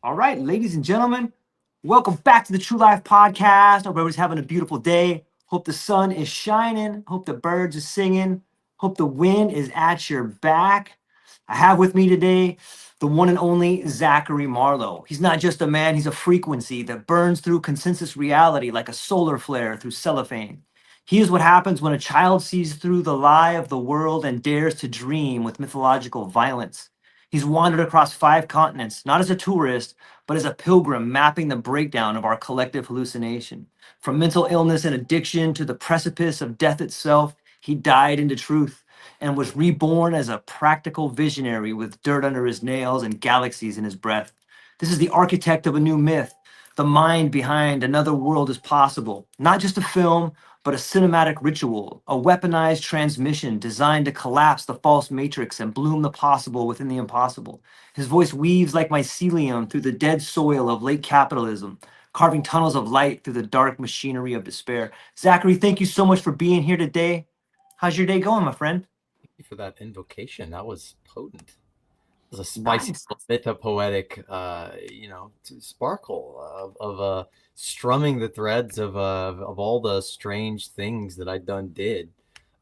All right, ladies and gentlemen, welcome back to the True Life Podcast. Hope everybody's having a beautiful day. Hope the sun is shining. Hope the birds are singing. Hope the wind is at your back. I have with me today the one and only Zachary Marlow. He's not just a man, he's a frequency that burns through consensus reality like a solar flare through cellophane. He is what happens when a child sees through the lie of the world and dares to dream with mythological violence. He's wandered across 5 continents, not as a tourist, but as a pilgrim mapping the breakdown of our collective hallucination. From mental illness and addiction to the precipice of death itself, he died into truth and was reborn as a practical visionary with dirt under his nails and galaxies in his breath. This is the architect of a new myth. The mind behind another world is possible, not just a film, but a cinematic ritual, a weaponized transmission designed to collapse the false matrix and bloom the possible within the impossible. His voice weaves like mycelium through the dead soil of late capitalism, carving tunnels of light through the dark machinery of despair. Zachary, thank you so much for being here today. How's your day going, my friend? Thank you for that invocation. That was potent. It was a spicy Nice. little mythopoetic, sparkle of strumming the threads of all the strange things that I done did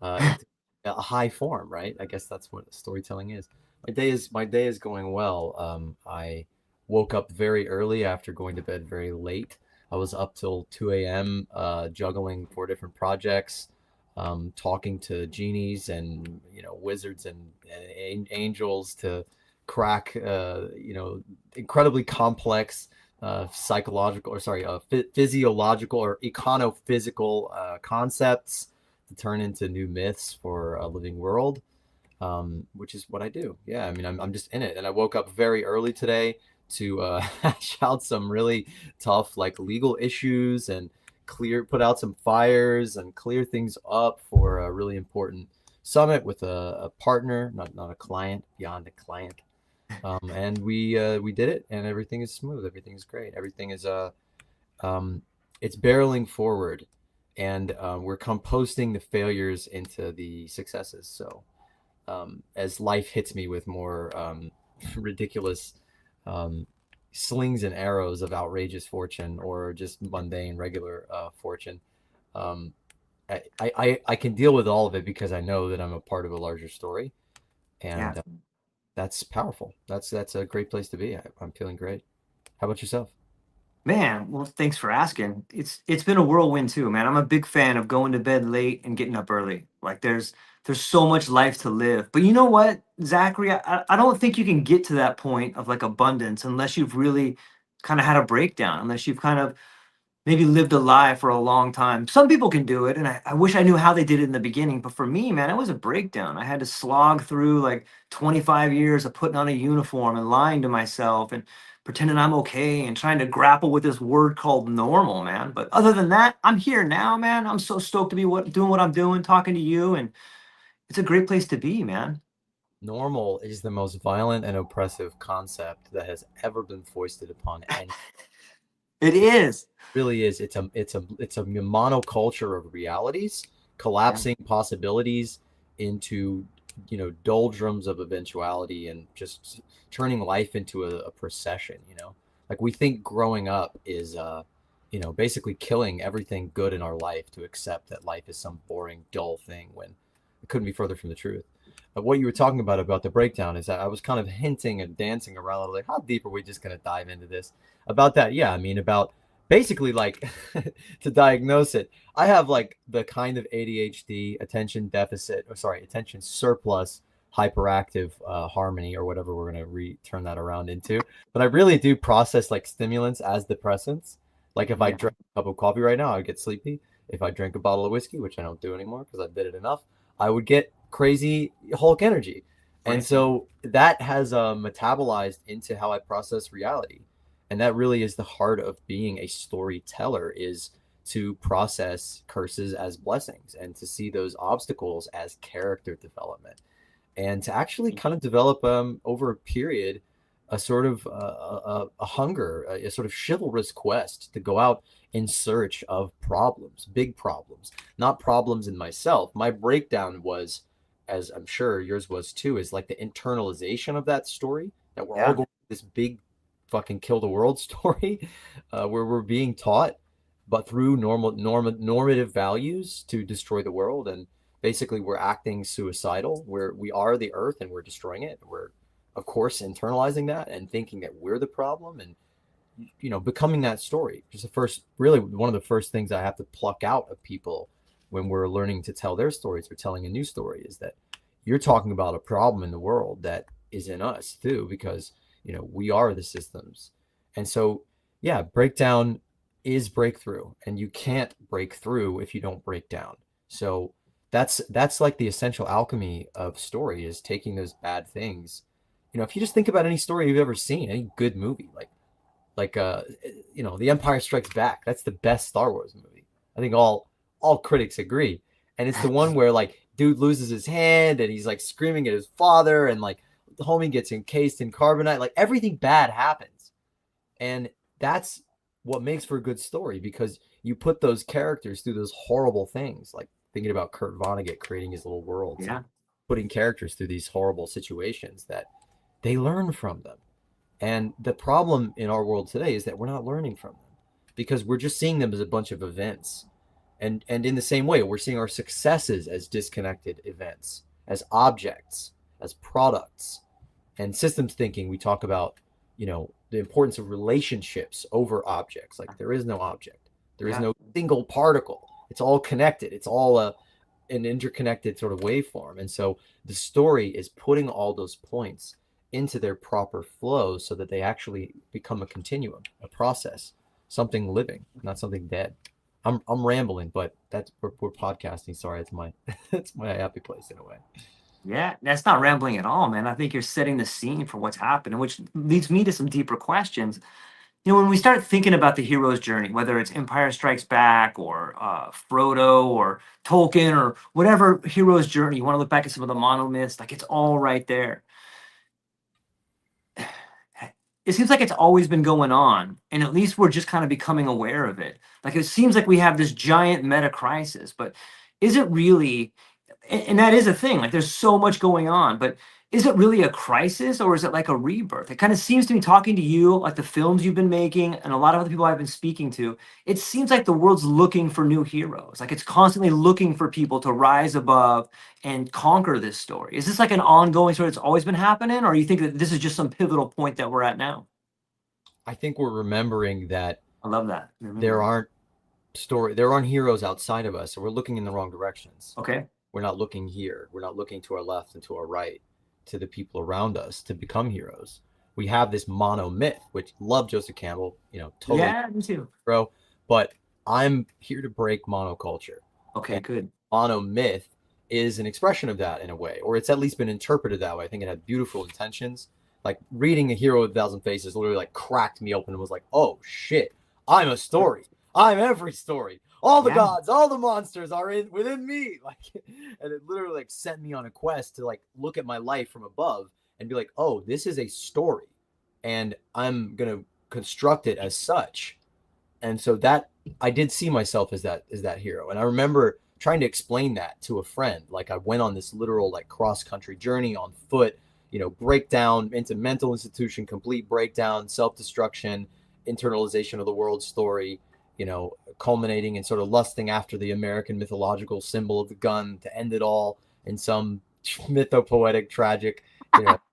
into a high form, right? I guess that's what storytelling is. My day is going well. I woke up very early after going to bed very late. I was up till 2 a.m. Juggling 4 different projects, talking to genies and wizards and angels to crack incredibly complex psychological or sorry physiological or econophysical concepts to turn into new myths for a living world, which is what I do. Yeah, I mean, I'm just in it. And I woke up very early today to hash out some really tough like legal issues and put out some fires and clear things up for a really important summit with a partner, not a client, beyond a client. And we did it, and everything is smooth. Everything is great. Everything is um, it's barreling forward, and we're composting the failures into the successes. So as life hits me with more ridiculous um, slings and arrows of outrageous fortune or just mundane regular fortune, um, I can deal with all of it because I know that I'm a part of a larger story, Yeah. and that's powerful. That's a great place to be. I'm feeling great. How about yourself? Man, well, thanks for asking. It's been a whirlwind too, man. I'm a big fan of going to bed late and getting up early. Like there's so much life to live. But you know what, Zachary, I don't think you can get to that point of like abundance unless you've really kind of had a breakdown, unless you've kind of maybe lived a lie for a long time. Some people can do it, and I wish I knew how they did it in the beginning. But for me, man, it was a breakdown. I had to slog through like 25 years of putting on a uniform and lying to myself and pretending I'm okay and trying to grapple with this word called normal, man. But other than that, I'm here now, man. I'm so stoked to be doing what I'm doing, talking to you, and it's a great place to be, man. Normal is the most violent and oppressive concept that has ever been foisted upon any. It It is. really is. It's a monoculture of realities, Yeah. collapsing possibilities into doldrums of eventuality and just turning life into a procession. Like we think growing up is basically killing everything good in our life to accept that life is some boring, dull thing when it couldn't be further from the truth. But what you were talking about the breakdown is that I was kind of hinting and dancing around like how deep are we just going to dive into this about that? Yeah, I mean about basically like to diagnose it, I have like the kind of ADHD, attention deficit, or sorry, attention surplus hyperactive harmony or whatever we're going to turn that around into. But I really do process like stimulants as depressants. Like if I Yeah. drink a cup of coffee right now, I would get sleepy. If I drink a bottle of whiskey, which I don't do anymore because I did it enough, I would get crazy Hulk energy. And Right. so that has metabolized into how I process reality. And that really is the heart of being a storyteller, is to process curses as blessings and to see those obstacles as character development and to actually kind of develop over a period a sort of a hunger, a sort of chivalrous quest to go out in search of problems, big problems, not problems in myself. My breakdown was, as I'm sure yours was too, is like the internalization of that story that we're all Yeah. going through this big fucking kill the world story, where we're being taught, but through normative values to destroy the world. And basically we're acting suicidal, where we are the earth and we're destroying it. We're, of course, internalizing that and thinking that we're the problem, and becoming that story. Just the first, really one of the first things I have to pluck out of people when we're learning to tell their stories or telling a new story is that you're talking about a problem in the world that is in us too, because we are the systems. And so, yeah, breakdown is breakthrough, and you can't break through if you don't break down. So that's like the essential alchemy of story, is taking those bad things. If you just think about any story you've ever seen, any good movie, like The Empire Strikes Back, that's the best Star Wars movie. I think all critics agree. And it's the one where like dude loses his hand and he's like screaming at his father, and like the homie gets encased in carbonite. Like everything bad happens. And that's what makes for a good story, because you put those characters through those horrible things, like thinking about Kurt Vonnegut creating his little worlds, Yeah. putting characters through these horrible situations that they learn from them. And the problem in our world today is that we're not learning from them, because we're just seeing them as a bunch of events. And in the same way, we're seeing our successes as disconnected events, as objects, as products. And systems thinking, we talk about, the importance of relationships over objects. Like there is no object. There is Yeah. no single particle. It's all connected. It's all an interconnected sort of waveform. And so the story is putting all those points into their proper flow so that they actually become a continuum, a process, something living, not something dead. I'm rambling, but we're podcasting. Sorry, it's my it's my happy place in a way. Yeah, that's not rambling at all, man. I think you're setting the scene for what's happening, which leads me to some deeper questions. When we start thinking about the hero's journey, whether it's Empire Strikes Back or Frodo or Tolkien or whatever hero's journey, you want to look back at some of the monomyths, like it's all right there. It seems like it's always been going on, and at least we're just kind of becoming aware of it. Like it seems like we have this giant meta crisis, but is it really? And that is a thing. Like there's so much going on, but is it really a crisis, or is it like a rebirth? It kind of seems to me, talking to you, like the films you've been making, and a lot of other people I've been speaking to, it seems like the world's looking for new heroes. Like it's constantly looking for people to rise above and conquer this story. Is this like an ongoing story that's always been happening, or you think that this is just some pivotal point that we're at now? I think we're remembering that I love that. there Remember. aren't there aren't heroes outside of us, so we're looking in the wrong directions. Okay. We're not looking here. We're not looking to our left and to our right, to the people around us to become heroes. We have this mono myth, which love Joseph Campbell, totally, Yeah, me too. bro. But I'm here to break monoculture. Okay, And good. mono myth is an expression of that in a way, or it's at least been interpreted that way. I think it had beautiful intentions. Like reading A Hero with a Thousand Faces literally like cracked me open and was like, oh shit, I'm a story. I'm every story. All the gods, all the monsters are within me. Like, and it literally like sent me on a quest to like look at my life from above and be like, oh, this is a story, and I'm gonna construct it as such. And so that I did see myself as that hero. And I remember trying to explain that to a friend. Like I went on this literal like cross country journey on foot, breakdown into mental institution, complete breakdown, self-destruction, internalization of the world story, culminating in sort of lusting after the American mythological symbol of the gun to end it all in some mythopoetic, tragic,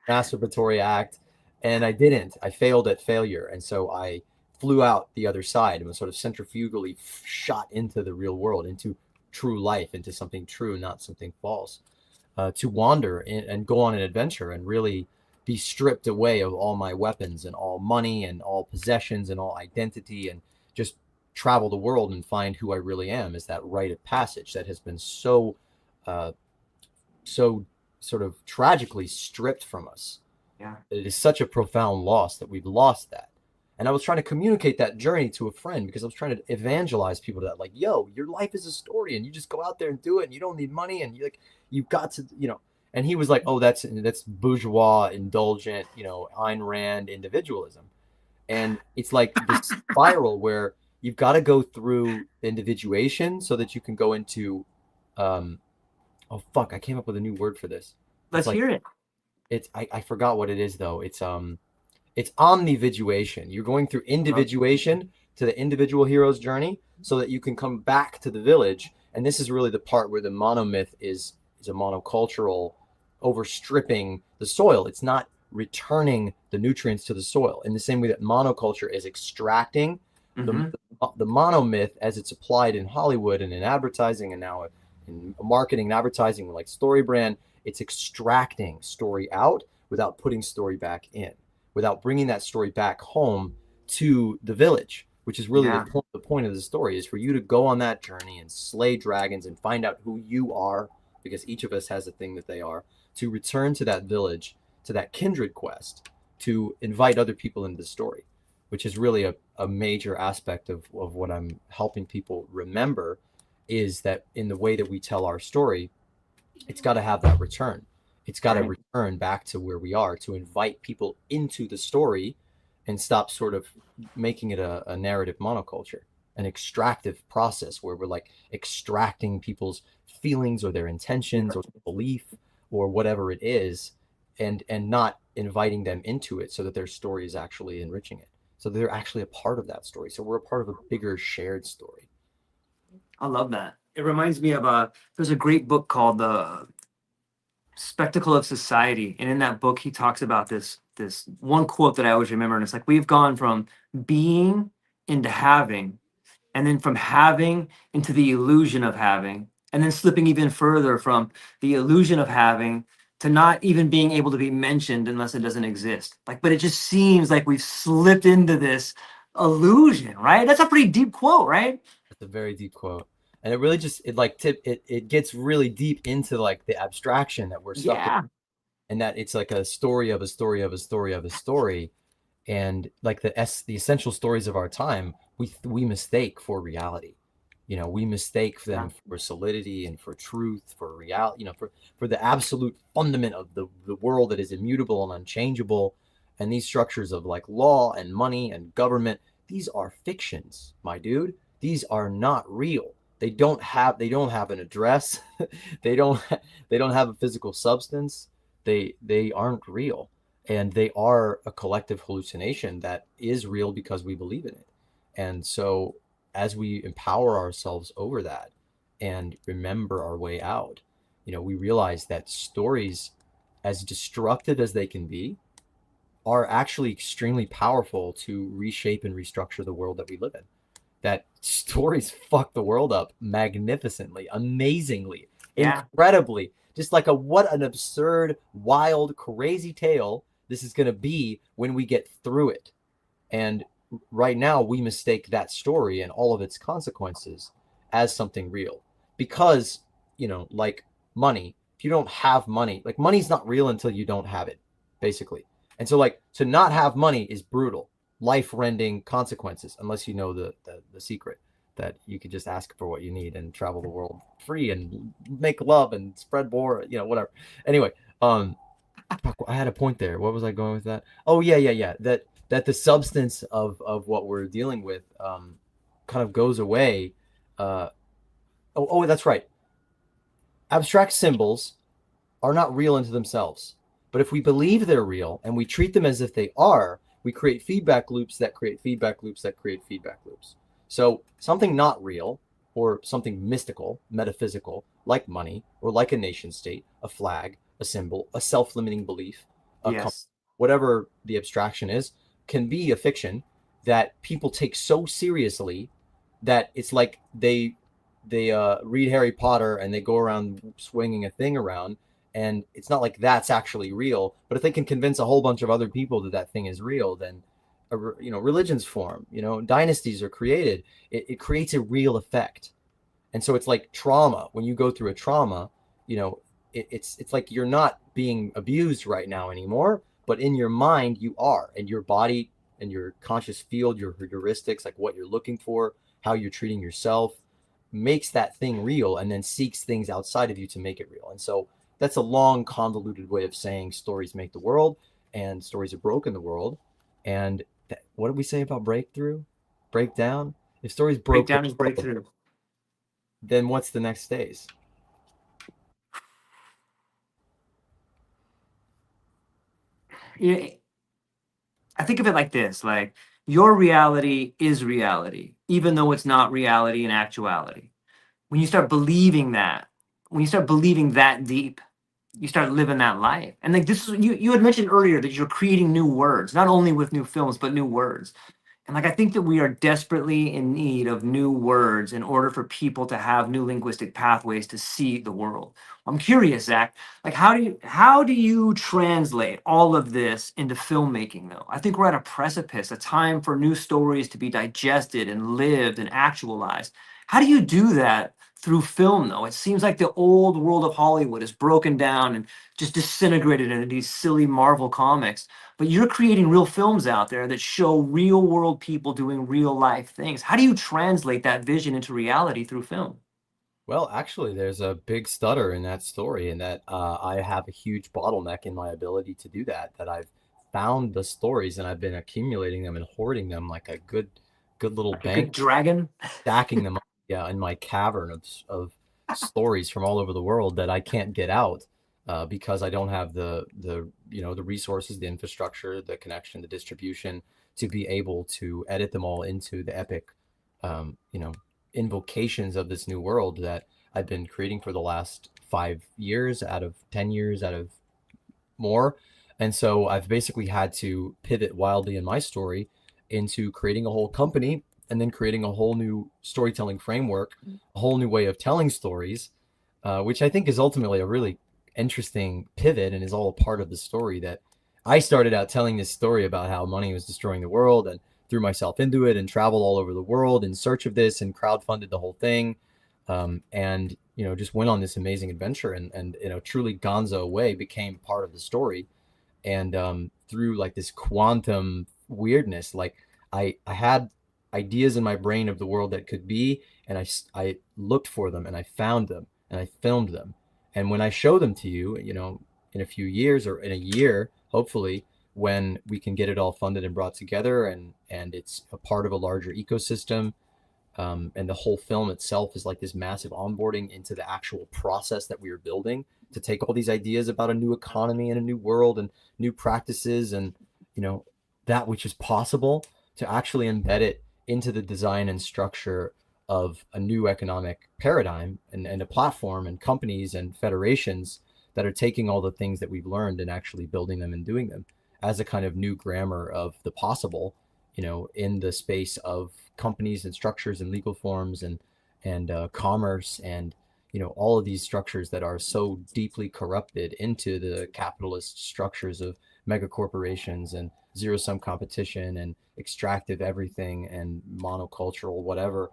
masturbatory act. And I didn't. I failed at failure. And so I flew out the other side and was sort of centrifugally shot into the real world, into true life, into something true, not something false, to wander and go on an adventure and really be stripped away of all my weapons and all money and all possessions and all identity, and just travel the world and find who I really am, is that rite of passage that has been so sort of tragically stripped from us. Yeah. It is such a profound loss that we've lost that. And I was trying to communicate that journey to a friend, because I was trying to evangelize people to that, like, yo, your life is a story and you just go out there and do it, and you don't need money, and you've got to, and he was like, oh, that's bourgeois, indulgent, Ayn Rand individualism. And it's like this spiral where you've got to go through individuation so that you can go into, oh fuck, I came up with a new word for this. Let's hear it. I forgot what it is though. It's omnividuation. You're going through individuation to the individual hero's journey so that you can come back to the village. And this is really the part where the monomyth is a monocultural overstripping the soil. It's not returning the nutrients to the soil in the same way that monoculture is extracting Mm-hmm. the monomyth as it's applied in Hollywood and in advertising and now in marketing and advertising like story brand. It's extracting story out without putting story back in, without bringing that story back home to the village, which is really Yeah. the point of the story, is for you to go on that journey and slay dragons and find out who you are, because each of us has a thing that they are, to return to that village, to that kindred quest, to invite other people into the story, which is really a major aspect of what I'm helping people remember, is that in the way that we tell our story, it's got to have that return. It's got to Right. return back to where we are to invite people into the story and stop sort of making it a narrative monoculture, an extractive process where we're like extracting people's feelings or their intentions or belief or whatever it is, and not inviting them into it so that their story is actually enriching it. So they're actually a part of that story. So we're a part of a bigger shared story. I love that. It reminds me of there's a great book called The Spectacle of Society. And in that book, he talks about this one quote that I always remember. And it's like, we've gone from being into having, and then from having into the illusion of having, and then slipping even further from the illusion of having to not even being able to be mentioned unless it doesn't exist. Like, but it just seems like we've slipped into this illusion, right? That's a pretty deep quote, right? That's a very deep quote. And it really just it gets really deep into like the abstraction that we're stuck in, Yeah. and that it's like a story of a story of a story of a story, and like the essential stories of our time we mistake for reality. You know, we mistake Yeah. them for solidity and for truth, for reality, you know, for the absolute fundament of the world that is immutable and unchangeable. And these structures of like law and money and government, these are fictions, my dude. These are not real. They don't have an address. they don't they don't have a physical substance. They aren't real, and they are a collective hallucination that is real because we believe in it. And so as we empower ourselves over that and remember our way out, you know, we realize that stories, as destructive as they can be, are actually extremely powerful to reshape and restructure the world that we live in. That stories fuck the world up magnificently, amazingly, Yeah. incredibly. Just like what an absurd, wild, crazy tale this is going to be when we get through it. And right now, we mistake that story and all of its consequences as something real. Because, you know, like money, if you don't have money, like money's not real until you don't have it, basically. And so, like, to not have money is brutal, life-rending consequences, unless you know the secret that you could just ask for what you need and travel the world free and make love and spread war, you know, whatever. Anyway, um, I had a point there. What was I going with that? Oh yeah. That the substance of what we're dealing with kind of goes away. Uh, that's right. Abstract symbols are not real into themselves, but if we believe they're real and we treat them as if they are, we create feedback loops that create feedback loops that create feedback loops. So something not real or something mystical, metaphysical, like money or like a nation state, a flag, a symbol, a self-limiting belief, Yes. whatever the abstraction is, can be a fiction that people take so seriously that it's like they read Harry Potter and they go around swinging a thing around, and it's not like that's actually real. But if they can convince a whole bunch of other people that that thing is real, then you know, religions form. You know, dynasties are created. It creates a real effect. And so it's like trauma. When you go through a trauma, you know, it's like you're not being abused right now anymore, but in your mind you are, and your body and your conscious field, your heuristics, like what you're looking for, how you're treating yourself, makes that thing real, and then seeks things outside of you to make it real. And so that's a long, convoluted way of saying stories make the world, and stories have broken the world. And what did we say about breakthrough? Breakdown? If stories broke the Breakdown is world, breakthrough. then what's the next phase? Yeah. I think of it like this, like your reality is reality, even though it's not reality in actuality. When you start believing that, when you start believing that deep, you start living that life. And like this is you had mentioned earlier that you're creating new words, not only with new films, but new words. And like I think that we are desperately in need of new words in order for people to have new linguistic pathways to see the world. I'm curious, Zach, like how do you translate all of this into filmmaking though? I think we're at a precipice, a time for new stories to be digested and lived and actualized. How do you do that through film though? It seems like the old world of Hollywood is broken down and just disintegrated into these silly Marvel comics, but you're creating real films out there that show real world people doing real life things. How do you translate that vision into reality through film? Well, actually, there's a big stutter in that story, in that I have a huge bottleneck in my ability to do that. That I've found the stories and I've been accumulating them and hoarding them like a good little Like a bank, good dragon? stacking them up, yeah, in my cavern of stories from all over the world that I can't get out because I don't have the resources, the infrastructure, the connection, the distribution to be able to edit them all into the epic, um, you know, invocations of this new world that I've been creating for the last 5 years out of 10 years out of more. And so I've basically had to pivot wildly in my story into creating a whole company and then creating a whole new storytelling framework, a whole new way of telling stories, which I think is ultimately a really interesting pivot and is all a part of the story. That I started out telling this story about how money was destroying the world and threw myself into it and traveled all over the world in search of this and crowdfunded the whole thing. And just went on this amazing adventure and in a truly gonzo way became part of the story. And through like this quantum weirdness, like I had ideas in my brain of the world that could be, and I looked for them and I found them and I filmed them. And when I show them to you, in a few years or in a year, hopefully, when we can get it all funded and brought together and it's a part of a larger ecosystem, and the whole film itself is like this massive onboarding into the actual process that we are building to take all these ideas about a new economy and a new world and new practices and you know that which is possible, to actually embed it into the design and structure of a new economic paradigm and a platform and companies and federations that are taking all the things that we've learned and actually building them and doing them as a kind of new grammar of the possible, in the space of companies and structures and legal forms and commerce and all of these structures that are so deeply corrupted into the capitalist structures of mega corporations and zero sum competition and extractive everything and monocultural whatever,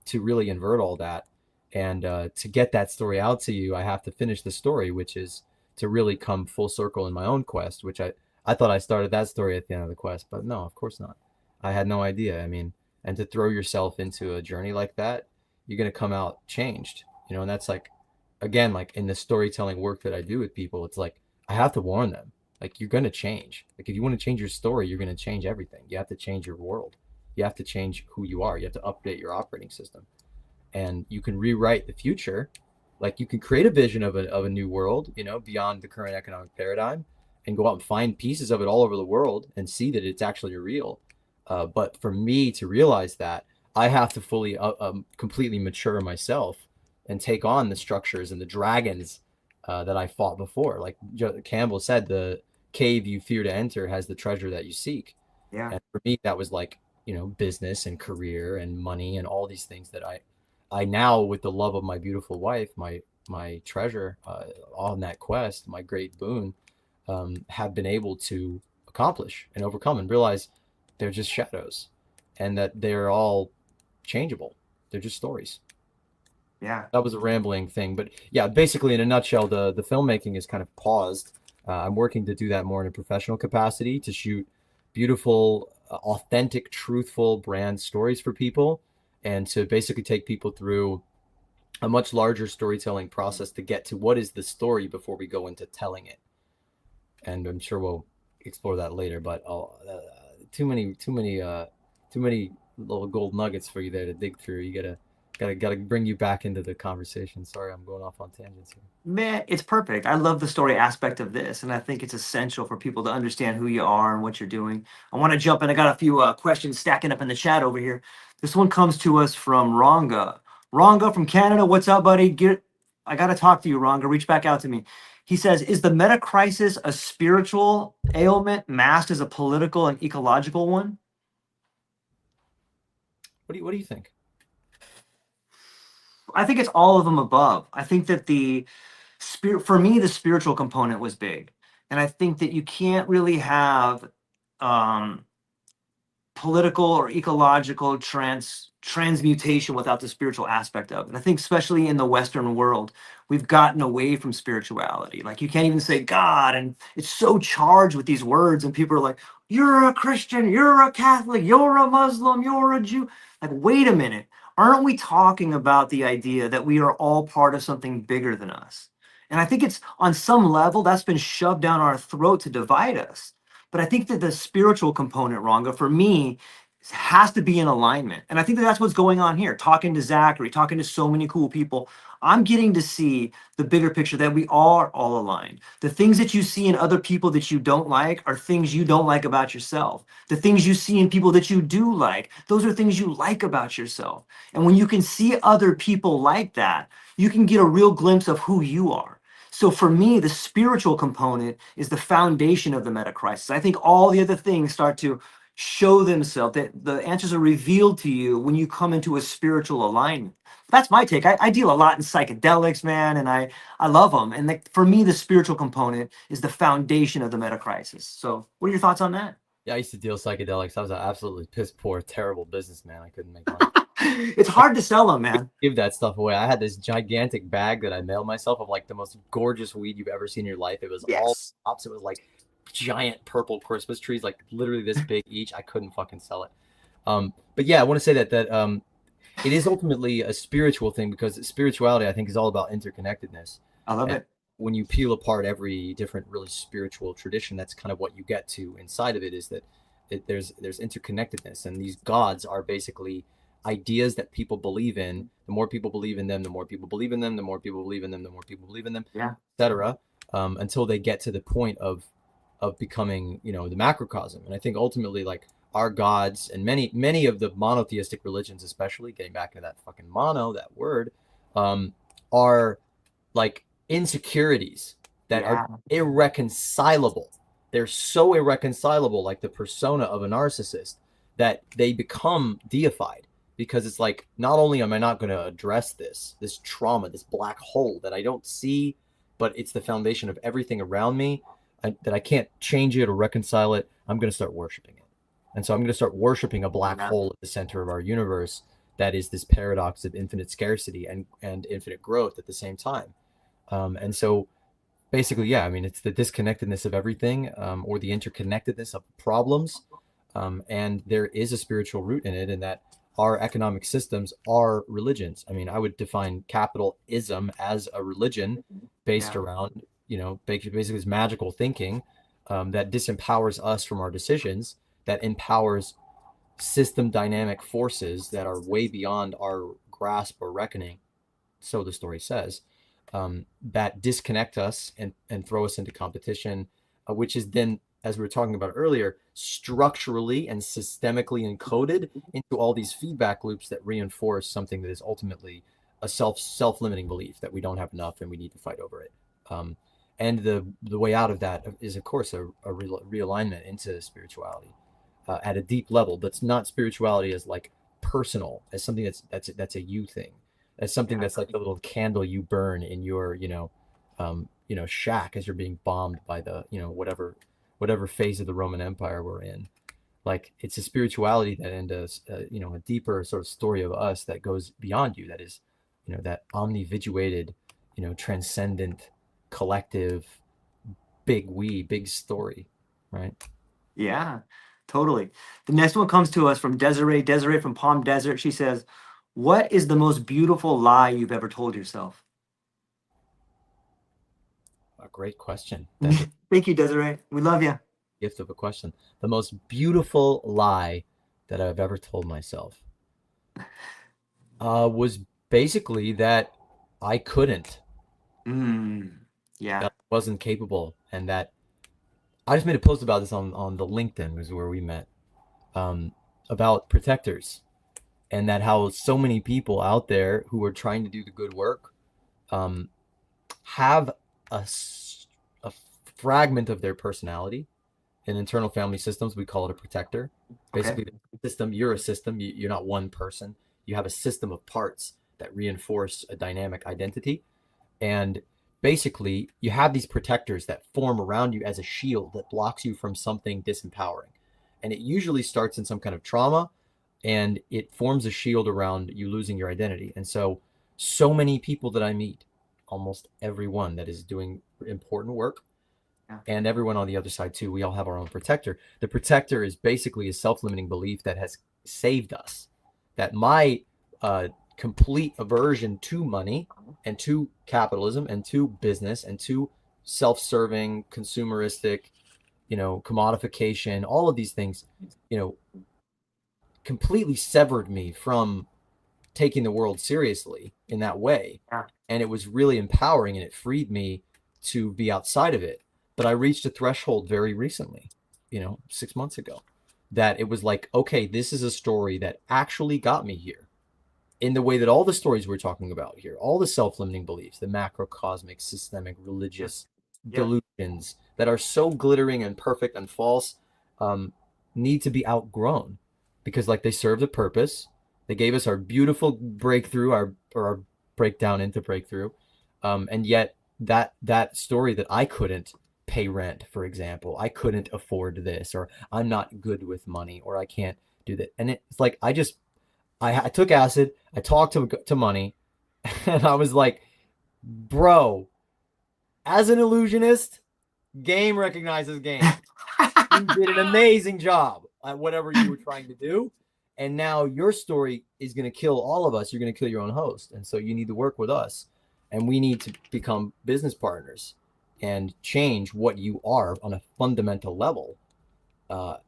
to really invert all that. And to get that story out to you, I have to finish the story, which is to really come full circle in my own quest, which I thought I started that story at the end of the quest, but no, of course not. I had no idea. I mean, and to throw yourself into a journey like that, you're going to come out changed, and that's like, again, like in the storytelling work that I do with people, it's like, I have to warn them, like, you're going to change. Like, if you want to change your story, you're going to change everything. You have to change your world. You have to change who you are. You have to update your operating system and you can rewrite the future. Like you can create a vision of a new world, beyond the current economic paradigm and go out and find pieces of it all over the world and see that it's actually real. But for me to realize that, I have to fully, completely mature myself and take on the structures and the dragons that I fought before. Like Campbell said, the cave you fear to enter has the treasure that you seek. Yeah. And for me, that was like, business and career and money and all these things that I now, with the love of my beautiful wife, my treasure, on that quest, my great boon, have been able to accomplish and overcome and realize they're just shadows and that they're all changeable. They're just stories. Yeah. That was a rambling thing, but yeah, basically in a nutshell, the filmmaking is kind of paused. I'm working to do that more in a professional capacity, to shoot beautiful, authentic, truthful brand stories for people, and to basically take people through a much larger storytelling process to get to what is the story before we go into telling it. And I'm sure we'll explore that later. But too many little gold nuggets for you there to dig through. You gotta Gotta bring you back into the conversation. Sorry, I'm going off on tangents here. Man, it's perfect. I love the story aspect of this, and I think it's essential for people to understand who you are and what you're doing. I want to jump in. I got a few questions stacking up in the chat over here. This one comes to us from Ranga. Ranga from Canada, what's up, buddy? I got to talk to you, Ranga. Reach back out to me. He says, is the meta crisis a spiritual ailment masked as a political and ecological one? What do you think? I think it's all of them above. I think that for me, the spiritual component was big. And I think that you can't really have um, political or ecological transmutation without the spiritual aspect of it. I think especially in the Western world, we've gotten away from spirituality. Like you can't even say God, and it's so charged with these words, and people are like, "You're a Christian, you're a Catholic, you're a Muslim, you're a Jew." Like, wait a minute, aren't we talking about the idea that we are all part of something bigger than us? And I think it's on some level that's been shoved down our throat to divide us. But I think that the spiritual component, Ranga, for me, has to be in alignment. And I think that that's what's going on here. Talking to Zachary, talking to so many cool people, I'm getting to see the bigger picture that we are all aligned. The things that you see in other people that you don't like are things you don't like about yourself. The things you see in people that you do like, those are things you like about yourself. And when you can see other people like that, you can get a real glimpse of who you are. So for me, the spiritual component is the foundation of the meta crisis. I think all the other things start to show themselves, that the answers are revealed to you when you come into a spiritual alignment. That's my take. I deal a lot in psychedelics, man, and I love them. And for me, the spiritual component is the foundation of the meta crisis. So what are your thoughts on that? Yeah, I used to deal psychedelics. I was an absolutely piss poor, terrible businessman. I couldn't make money. It's hard to sell them, man. Give that stuff away. I had this gigantic bag that I mailed myself of like the most gorgeous weed you've ever seen in your life. It was all Yes. tops. It was like giant purple Christmas trees, like literally this big each. I couldn't fucking sell it. But yeah, I want to say that it is ultimately a spiritual thing, because spirituality, I think, is all about interconnectedness. I love And it. when you peel apart every different really spiritual tradition, that's kind of what you get to inside of it, is that there's interconnectedness, and these gods are basically ideas that people believe in. The more people believe in them, the more people believe in them, the more people believe in them, the more people believe in them, Yeah. etc. Until they get to the point of becoming, the macrocosm. And I think ultimately, like, our gods and many of the monotheistic religions, especially getting back to that fucking mono, that word, are like insecurities that Yeah. are irreconcilable. They're so irreconcilable, like the persona of a narcissist, that they become deified, because it's like, not only am I not going to address this trauma, this black hole that I don't see, but it's the foundation of everything around me, that I can't change it or reconcile it, I'm going to start worshiping it. And so I'm going to start worshiping a black hole at the center of our universe, that is this paradox of infinite scarcity and infinite growth at the same time. And so basically, yeah, I mean, it's the disconnectedness of everything, or the interconnectedness of problems. And there is a spiritual root in it, in that our economic systems are religions. I mean, I would define capitalism as a religion based around, basically this magical thinking, that disempowers us from our decisions, that empowers system dynamic forces that are way beyond our grasp or reckoning, so the story says, that disconnect us and throw us into competition, which is then, as we were talking about earlier, structurally and systemically encoded into all these feedback loops that reinforce something that is ultimately a self-limiting belief, that we don't have enough and we need to fight over it. And the way out of that is, of course, a realignment into spirituality, at a deep level, but it's not spirituality as like personal, as something that's a you thing, as something that's like the little candle you burn in your shack as you're being bombed by the whatever phase of the Roman Empire we're in. Like, it's a spirituality that, and a deeper sort of story of us that goes beyond you, that is, that omnividuated, transcendent, collective, big story, right? Yeah, totally. The next one comes to us from Desiree. Desiree from Palm Desert. She says, what is the most beautiful lie you've ever told yourself? A great question. Thank you, Desiree. We love you. Gift of a question. The most beautiful lie that I've ever told myself. Was basically that I couldn't, Mm, that yeah. I wasn't capable, and that I just made a post about this on the LinkedIn, was where we met, um, about protectors, and that how so many people out there who are trying to do the good work, um, have a, a fragment of their personality. In internal family systems, we call it a protector. Okay. Basically, the system, you're a system. You're not one person. You have a system of parts that reinforce a dynamic identity. And basically, you have these protectors that form around you as a shield that blocks you from something disempowering. And it usually starts in some kind of trauma, and it forms a shield around you losing your identity. And so, so many people that I meet, almost everyone that is doing important work, Yeah. and everyone on the other side too, we all have our own protector. The protector is basically a self-limiting belief that has saved us. That my uh, complete aversion to money and to capitalism and to business and to self-serving, consumeristic, commodification, all of these things, you know, completely severed me from taking the world seriously in that way. Yeah. And it was really empowering, and it freed me to be outside of it. But I reached a threshold very recently, 6 months ago, that it was like, okay, this is a story that actually got me here, in the way that all the stories we're talking about here, all the self-limiting beliefs, the macrocosmic, systemic, Yeah. religious Yeah. delusions that are so glittering and perfect and false, um, need to be outgrown, because like they served a purpose. They gave us our beautiful breakthrough, our breakdown into breakthrough, and yet that story that I couldn't pay rent, for example, I couldn't afford this, or I'm not good with money, or I can't do that, and it's like I took acid. I talked to money, and I was like, bro, as an illusionist, game recognizes game. You did an amazing job at whatever you were trying to do. And now your story is going to kill all of us. You're going to kill your own host. And so you need to work with us. And we need to become business partners and change what you are on a fundamental level,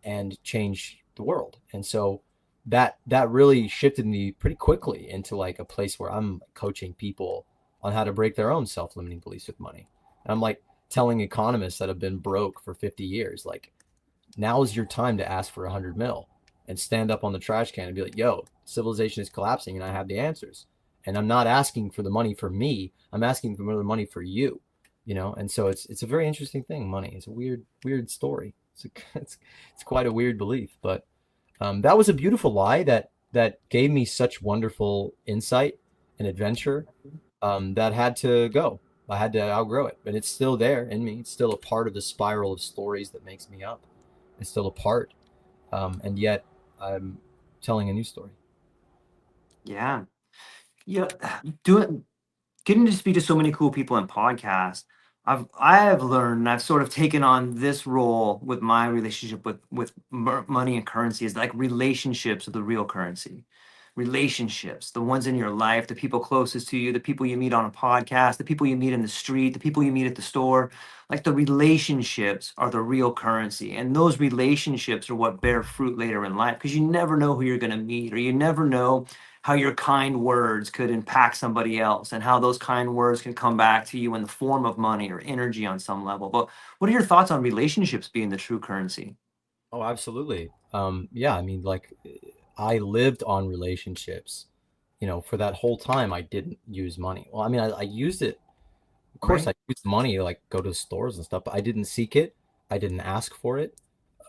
and change the world. And so that really shifted me pretty quickly into like a place where I'm coaching people on how to break their own self-limiting beliefs with money. And I'm like telling economists that have been broke for 50 years, like, now is your time to ask for 100 mil and stand up on the trash can and be like, yo, civilization is collapsing and I have the answers. And I'm not asking for the money for me. I'm asking for the money for you, And so it's a very interesting thing. Money. It's a weird story. It's quite a weird belief, but that was a beautiful lie that gave me such wonderful insight and adventure, that had to go. I had to outgrow it, but it's still there in me. It's still a part of the spiral of stories that makes me up. It's still a part, and yet I'm telling a new story. Yeah. Yeah. Doing Getting to speak to so many cool people in podcasts, I have learned, and I've sort of taken on this role with my relationship with money and currency, is like relationships are the real currency. Relationships, the ones in your life, the people closest to you, the people you meet on a podcast, the people you meet in the street, the people you meet at the store, like the relationships are the real currency. And those relationships are what bear fruit later in life, because you never know who you're going to meet, or you never know how your kind words could impact somebody else, and how those kind words can come back to you in the form of money or energy on some level. But what are your thoughts on relationships being the true currency? Oh, absolutely. Yeah, I mean, like, I lived on relationships. For that whole time, I didn't use money. Well, I mean, I used it. Of course, Right. I used money to like go to stores and stuff, but I didn't seek it. I didn't ask for it.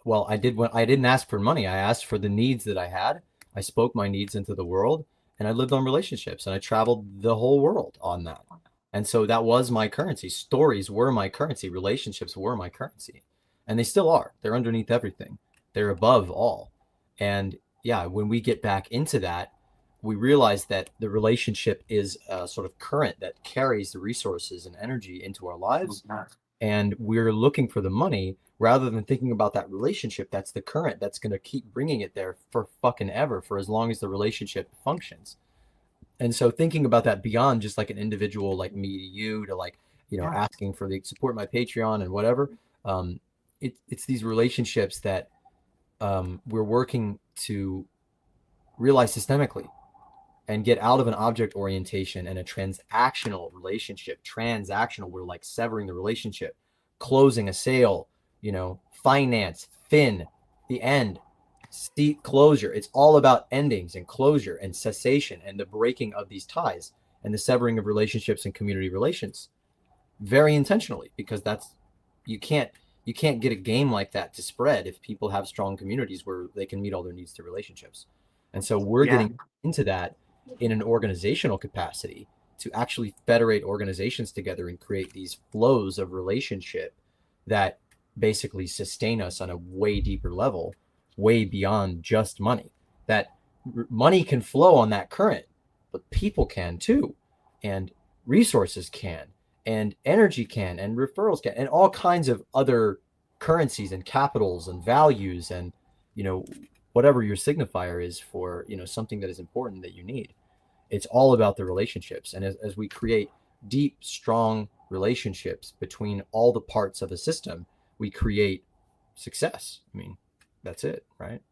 Well, I did when I didn't ask for money. I asked for the needs that I had. I spoke my needs into the world, and I lived on relationships, and I traveled the whole world on that. And so that was my currency. Stories were my currency. Relationships were my currency. And they still are. They're underneath everything. They're above all. And yeah, when we get back into that, we realize that the relationship is a sort of current that carries the resources and energy into our lives, and we're looking for the money rather than thinking about that relationship. That's the current that's going to keep bringing it there for fucking ever, for as long as the relationship functions. And so thinking about that beyond just like an individual, like me to you, to like, Yeah. asking for the support my Patreon and whatever, um, it's these relationships that, we're working to realize systemically. and get out of an object orientation and a transactional relationship. Transactional, we're like severing the relationship, closing a sale, finance, the end, seat closure. It's all about endings and closure and cessation and the breaking of these ties and the severing of relationships and community relations, very intentionally, because you can't get a game like that to spread if people have strong communities where they can meet all their needs through relationships. And so we're Yeah. getting into that in an organizational capacity to actually federate organizations together and create these flows of relationship that basically sustain us on a way deeper level, way beyond just money. That money can flow on that current, but people can too, and resources can, and energy can, and referrals can, and all kinds of other currencies and capitals and values, and whatever your signifier is for something that is important that you need. It's all about the relationships. And as we create deep, strong relationships between all the parts of a system, we create success. I mean, that's it, right?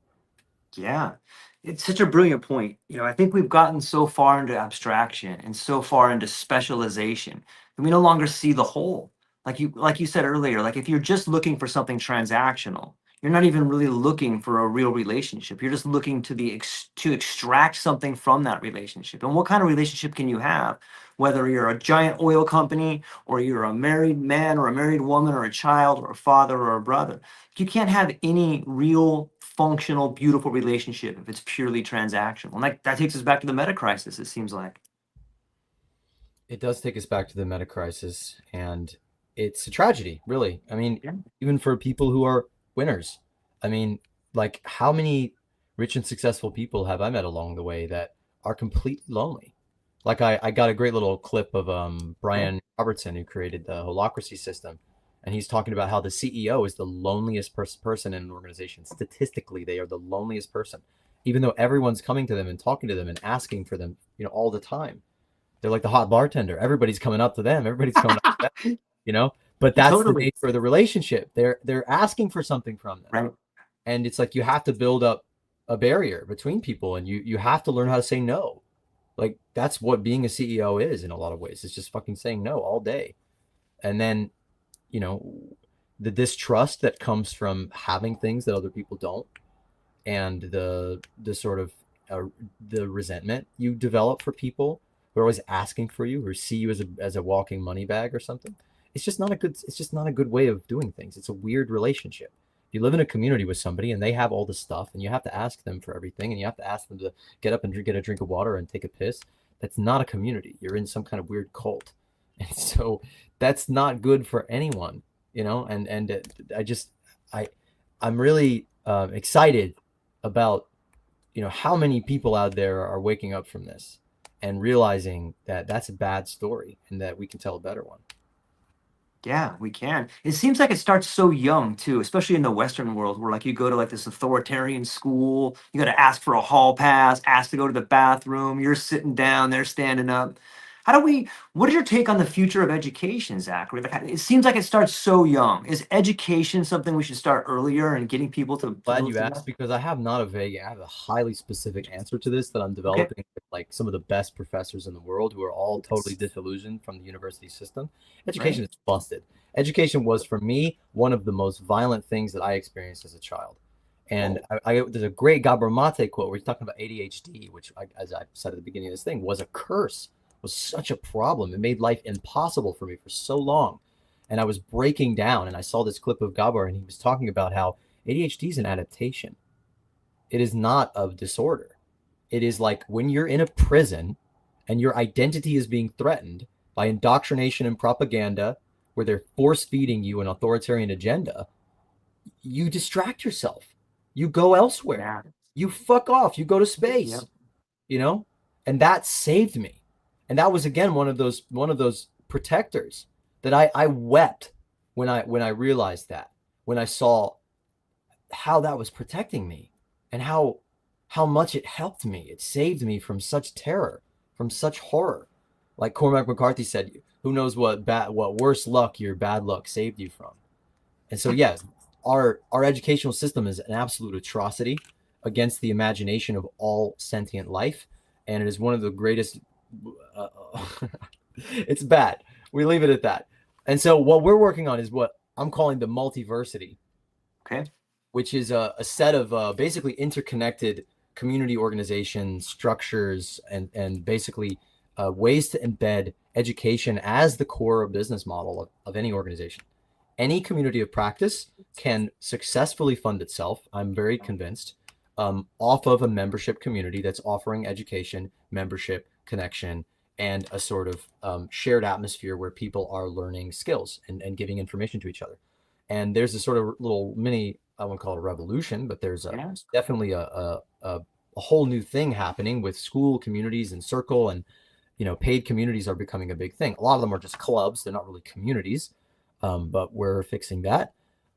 Yeah, it's such a brilliant point. I think we've gotten so far into abstraction and so far into specialization that we no longer see the whole. Like you said earlier, like if you're just looking for something transactional, you're not even really looking for a real relationship. You're just looking to extract something from that relationship. And what kind of relationship can you have? Whether you're a giant oil company or you're a married man or a married woman or a child or a father or a brother. You can't have any real functional, beautiful relationship if it's purely transactional. And that takes us back to the meta crisis, it seems like. It does take us back to the meta crisis, and it's a tragedy, really. I mean, Yeah. even for people who are winners. I mean, like, how many rich and successful people have I met along the way that are completely lonely? Like, I got a great little clip of Yeah. Brian Robertson, who created the holacracy system, and he's talking about how the CEO is the loneliest person in an organization. Statistically, they are the loneliest person, even though everyone's coming to them and talking to them and asking for them, all the time. They're like the hot bartender. Everybody's coming up to them. Everybody's coming up to them. But that's the Totally. nature of the relationship. They're asking for something from them. Right. And it's like you have to build up a barrier between people, and you have to learn how to say no. Like, that's what being a CEO is in a lot of ways. It's just fucking saying no all day. And then, you know, the distrust that comes from having things that other people don't, and the sort of the resentment you develop for people who are always asking for you, or see you as a walking money bag or something. It's just not a good way of doing things. It's a weird relationship. If you live in a community with somebody and they have all the stuff and you have to ask them for everything and you have to ask them to get up and get a drink of water and take a piss, that's not a community. You're in some kind of weird cult. And so that's not good for anyone, and I'm really excited about how many people out there are waking up from this and realizing that that's a bad story and that we can tell a better one. Yeah, we can. It seems like it starts so young too, especially in the Western world, where like you go to like this authoritarian school, you got to ask for a hall pass, ask to go to the bathroom, you're sitting down, they're standing up. What is your take on the future of education, Zachary? Like, it seems like it starts so young. Is education something we should start earlier and getting people to Glad move you to asked, that? because I have a highly specific answer to this that I'm Okay. developing with like some of the best professors in the world who are all totally Yes. disillusioned from the university system. Right. Education is busted. Education was, for me, one of the most violent things that I experienced as a child. And Whoa. there's a great Gabor Mate quote where he's talking about ADHD, which, as I said at the beginning of this thing, was a curse, was such a problem. It made life impossible for me for so long. And I was breaking down, and I saw this clip of Gabor, and he was talking about how ADHD is an adaptation. It is not a disorder. It is like when you're in a prison and your identity is being threatened by indoctrination and propaganda, where they're force feeding you an authoritarian agenda, you distract yourself. You go elsewhere. Yeah. You fuck off. You go to Yep. space, you know? And that saved me. And that was, again, one of those protectors that I wept when I realized that, when I saw how that was protecting me, and how much it helped me. It saved me from such terror, from such horror. Like Cormac McCarthy said, who knows what worse luck your bad luck saved you from. And so, yes, our educational system is an absolute atrocity against the imagination of all sentient life. and it is one of the greatest. Uh, it's bad. We leave it at that. And so what we're working on is what I'm calling the multiversity, Okay. which is a set of basically interconnected community organization structures and basically ways to embed education as the core business model of any organization. Any community of practice can successfully fund itself, I'm very convinced, off of a membership community that's offering education, membership, connection, and a sort of shared atmosphere where people are learning skills and giving information to each other. And there's a sort of little mini, I won't call it a revolution, but there's Yeah. definitely a whole new thing happening with school communities and circle, and paid communities are becoming a big thing. A lot of them are just clubs; they're not really communities, but we're fixing that.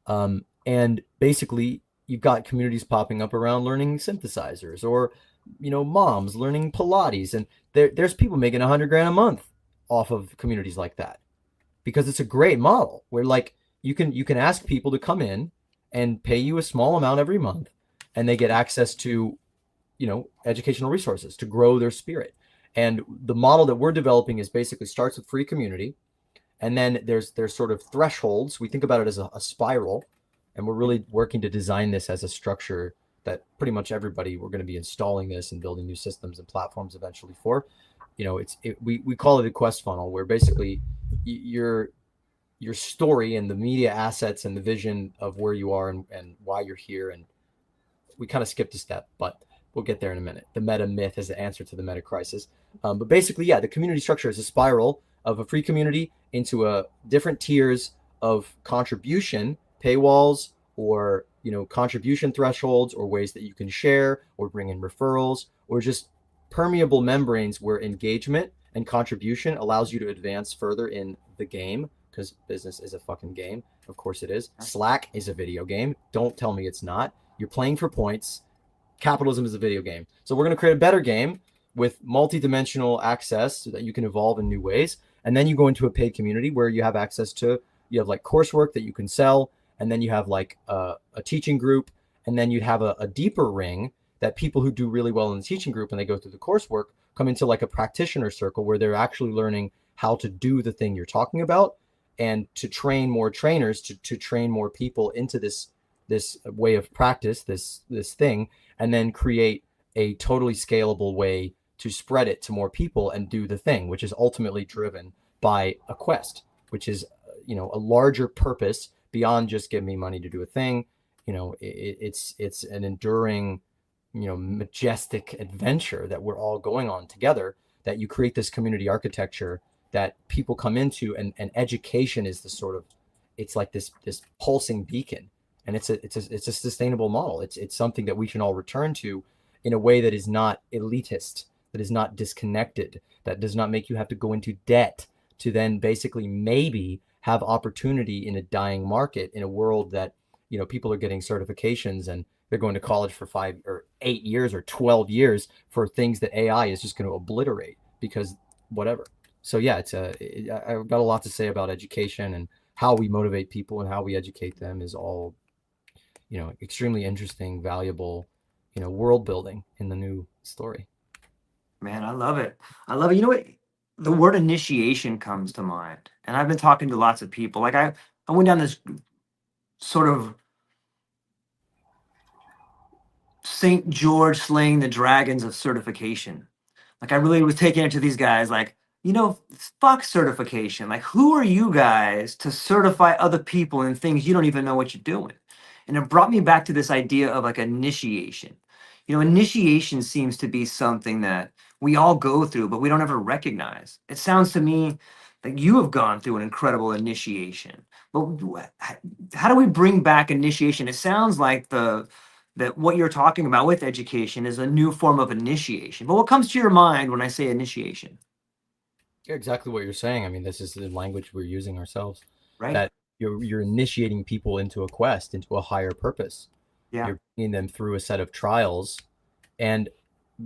And basically, you've got communities popping up around learning synthesizers, or moms learning Pilates, and there's people making 100 grand a month off of communities like that, because it's a great model where like you can ask people to come in and pay you a small amount every month, and they get access to educational resources to grow their spirit. And the model that we're developing is basically starts with free community, and then there's sort of thresholds. We think about it as a spiral, and we're really working to design this as a structure that pretty much everybody, we're going to be installing this and building new systems and platforms eventually for. We call it a quest funnel, where basically your story and the media assets and the vision of where you are and why you're here. And we kind of skipped a step, but we'll get there in a minute. The meta myth is the answer to the meta crisis. But basically, yeah, the community structure is a spiral of a free community into a different tiers of contribution, paywalls, or contribution thresholds, or ways that you can share or bring in referrals, or just permeable membranes where engagement and contribution allows you to advance further in the game, because business is a fucking game. Of course it is. Slack is a video game. Don't tell me it's not. You're playing for points. Capitalism is a video game. So we're going to create a better game with multi-dimensional access so that you can evolve in new ways. And then you go into a paid community where you have access to, you have like coursework that you can sell. And then you have like a teaching group. And then you have a deeper ring that people who do really well in the teaching group and they go through the coursework come into like a practitioner circle where they're actually learning how to do the thing you're talking about, and to train more trainers to train more people into this way of practice, this thing, and then create a totally scalable way to spread it to more people and do the thing, which is ultimately driven by a quest, which is a larger purpose beyond just give me money to do a thing. It's an enduring, majestic adventure that we're all going on together, that you create this community architecture that people come into, and education is the sort of, it's like this pulsing beacon, and it's a sustainable model. It's something that we can all return to in a way that is not elitist, that is not disconnected, that does not make you have to go into debt to then basically maybe have opportunity in a dying market, in a world that people are getting certifications and they're going to college for 5 or 8 years or 12 years for things that AI is just going to obliterate, because whatever. So yeah, I've got a lot to say about education, and how we motivate people and how we educate them is all, extremely interesting, valuable, world building in the new story. Man, I love it. I love it. You know what? The word initiation comes to mind. And I've been talking to lots of people. Like I went down this sort of St. George slaying the dragons of certification. Like I really was taking it to these guys like, fuck certification. Like, who are you guys to certify other people in things you don't even know what you're doing? And it brought me back to this idea of like initiation. Initiation seems to be something that we all go through, but we don't ever recognize. It sounds to me like you have gone through an incredible initiation. But how do we bring back initiation? It sounds like that what you're talking about with education is a new form of initiation. But what comes to your mind when I say initiation? Yeah, exactly what you're saying. I mean, this is the language we're using ourselves. Right? That you're initiating people into a quest, into a higher purpose. Yeah. You're bringing them through a set of trials, and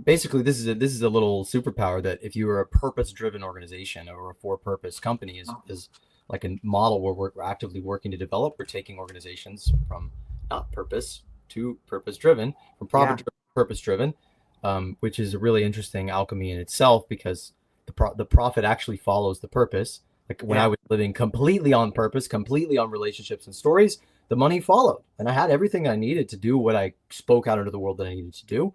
basically, this is a little superpower that if you are a purpose-driven organization or a for-purpose company, is like a model where we're actively working to develop. We're taking organizations from not purpose to purpose-driven, from profit-driven to purpose-driven. which is a really interesting alchemy in itself, because the profit actually follows the purpose. Like when I Yeah. was living completely on purpose, completely on relationships and stories, the money followed, and I had everything I needed to do what I spoke out into the world that I needed to do.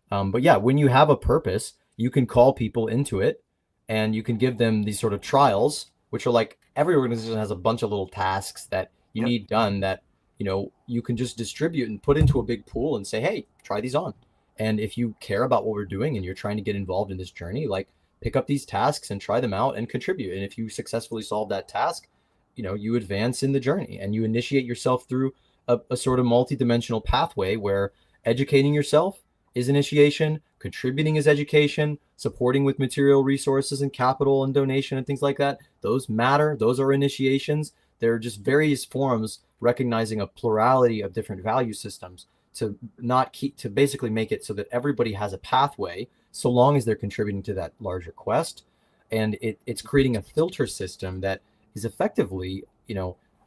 But yeah, when you have a purpose, you can call people into it, and you can give them these sort of trials, which are like every organization has a bunch of little tasks that you Yep. need done that you can just distribute and put into a big pool and say, hey, try these on. And if you care about what we're doing and you're trying to get involved in this journey, like pick up these tasks and try them out and contribute. And if you successfully solve that task, you advance in the journey and you initiate yourself through a sort of multi-dimensional pathway where educating yourself is initiation, contributing is education, supporting with material resources and capital and donation and things like that. Those matter. Those are initiations. They're just various forms recognizing a plurality of different value systems to not keep to basically make it so that everybody has a pathway so long as they're contributing to that larger quest. And it's creating a filter system that is effectively,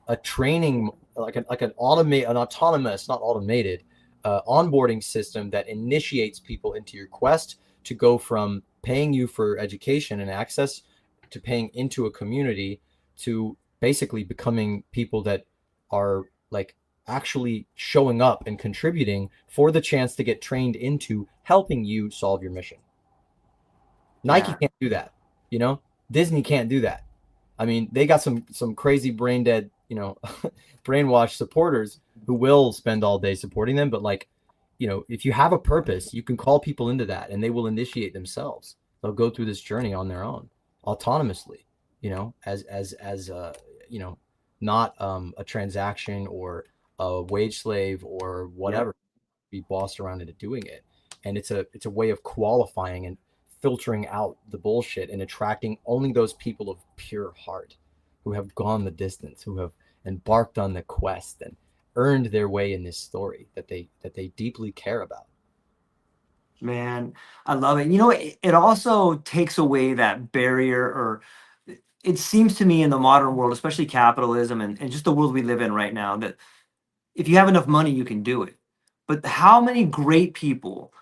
a training, like an autonomous, not automated, onboarding system that initiates people into your quest to go from paying you for education and access to paying into a community to basically becoming people that are like actually showing up and contributing for the chance to get trained into helping you solve your mission. Nike Yeah. can't do that, you know. Disney can't do that. I mean, they got some crazy brain dead, brainwashed supporters who will spend all day supporting them. But like, if you have a purpose, you can call people into that, and they will initiate themselves. They'll go through this journey on their own, autonomously, as not a transaction or a wage slave or Yep. whatever, be bossed around into doing it. And it's a way of qualifying and filtering out the bullshit and attracting only those people of pure heart who have gone the distance, who have embarked on the quest and earned their way in this story that they deeply care about. Man, I love it. It also takes away that barrier, or it seems to me in the modern world, especially capitalism and just the world we live in right now, that if you have enough money, you can do it. But how many great people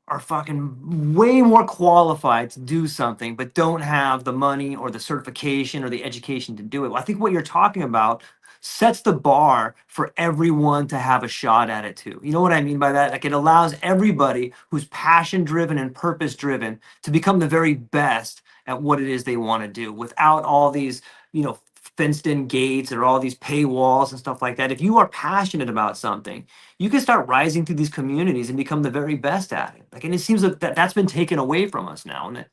are fucking way more qualified to do something, but don't have the money or the certification or the education to do it? Well, I think what you're talking about sets the bar for everyone to have a shot at it too. You know what I mean by that? Like it allows everybody who's passion driven and purpose driven to become the very best at what it is they want to do without all these, fenced in gates or all these paywalls and stuff like that. If you are passionate about something, you can start rising through these communities and become the very best at it. Like, and it seems like that's been taken away from us now. And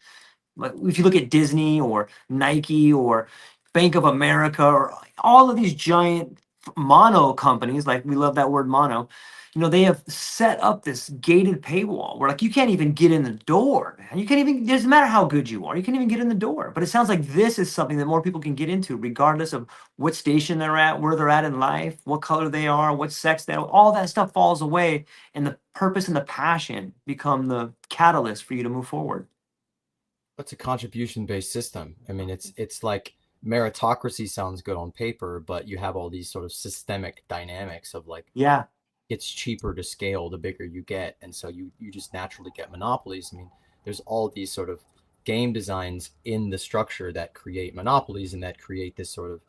like, if you look at Disney or Nike or Bank of America or all of these giant mono companies, like we love that word mono, they have set up this gated paywall where like you can't even get in the door, man. You can't even, it doesn't matter how good you are, you can't even get in the door. But it sounds like this is something that more people can get into, regardless of what station they're at, where they're at in life, what color they are, what sex they are. All that stuff falls away, and the purpose and the passion become the catalyst for you to move forward. It's a contribution based system. I mean, it's like meritocracy sounds good on paper, but you have all these sort of systemic dynamics of like Yeah. it's cheaper to scale the bigger you get, and so you just naturally get monopolies. I mean, there's all these sort of game designs in the structure that create monopolies and that create this sort of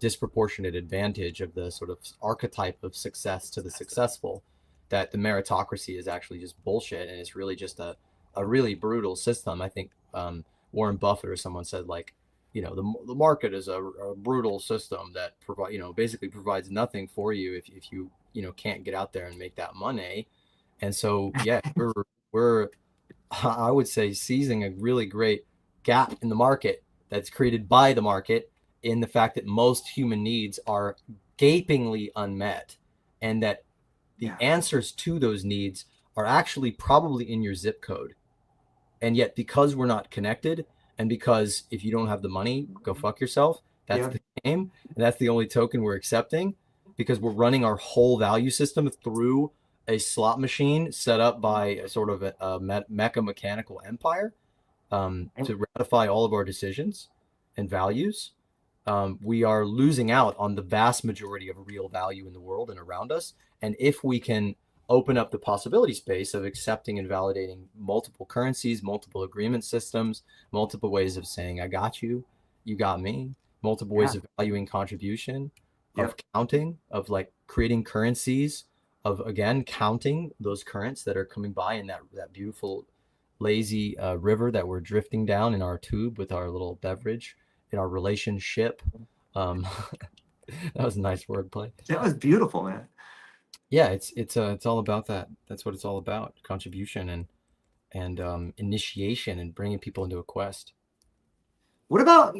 disproportionate advantage of the sort of archetype of success to the successful, that the meritocracy is actually just bullshit, and it's really just a really brutal system. I think Warren Buffett or someone said like, the market is a brutal system that basically provides nothing for you if you can't get out there and make that money. And so yeah, we're I would say seizing a really great gap in the market that's created by the market, in the fact that most human needs are gapingly unmet, and that the Yeah. answers to those needs are actually probably in your zip code. And yet, because we're not connected, and because if you don't have the money, go fuck yourself, that's Yeah. the game. And that's the only token we're accepting, because we're running our whole value system through a slot machine set up by a sort of a mecha mechanical empire, And to ratify all of our decisions and values. We are losing out on the vast majority of real value in the world and around us. And if we can open up the possibility space of accepting and validating multiple currencies, multiple agreement systems, multiple ways of saying, I got you, you got me, multiple ways Yeah. of valuing contribution, of Yep. counting, of like creating currencies, of again counting those currents that are coming by in that beautiful lazy river that we're drifting down in our tube with our little beverage in our relationship. um that was a nice wordplay. That was beautiful, man. Yeah, it's all about that. That's what it's all about: contribution and initiation and bringing people into a quest. What about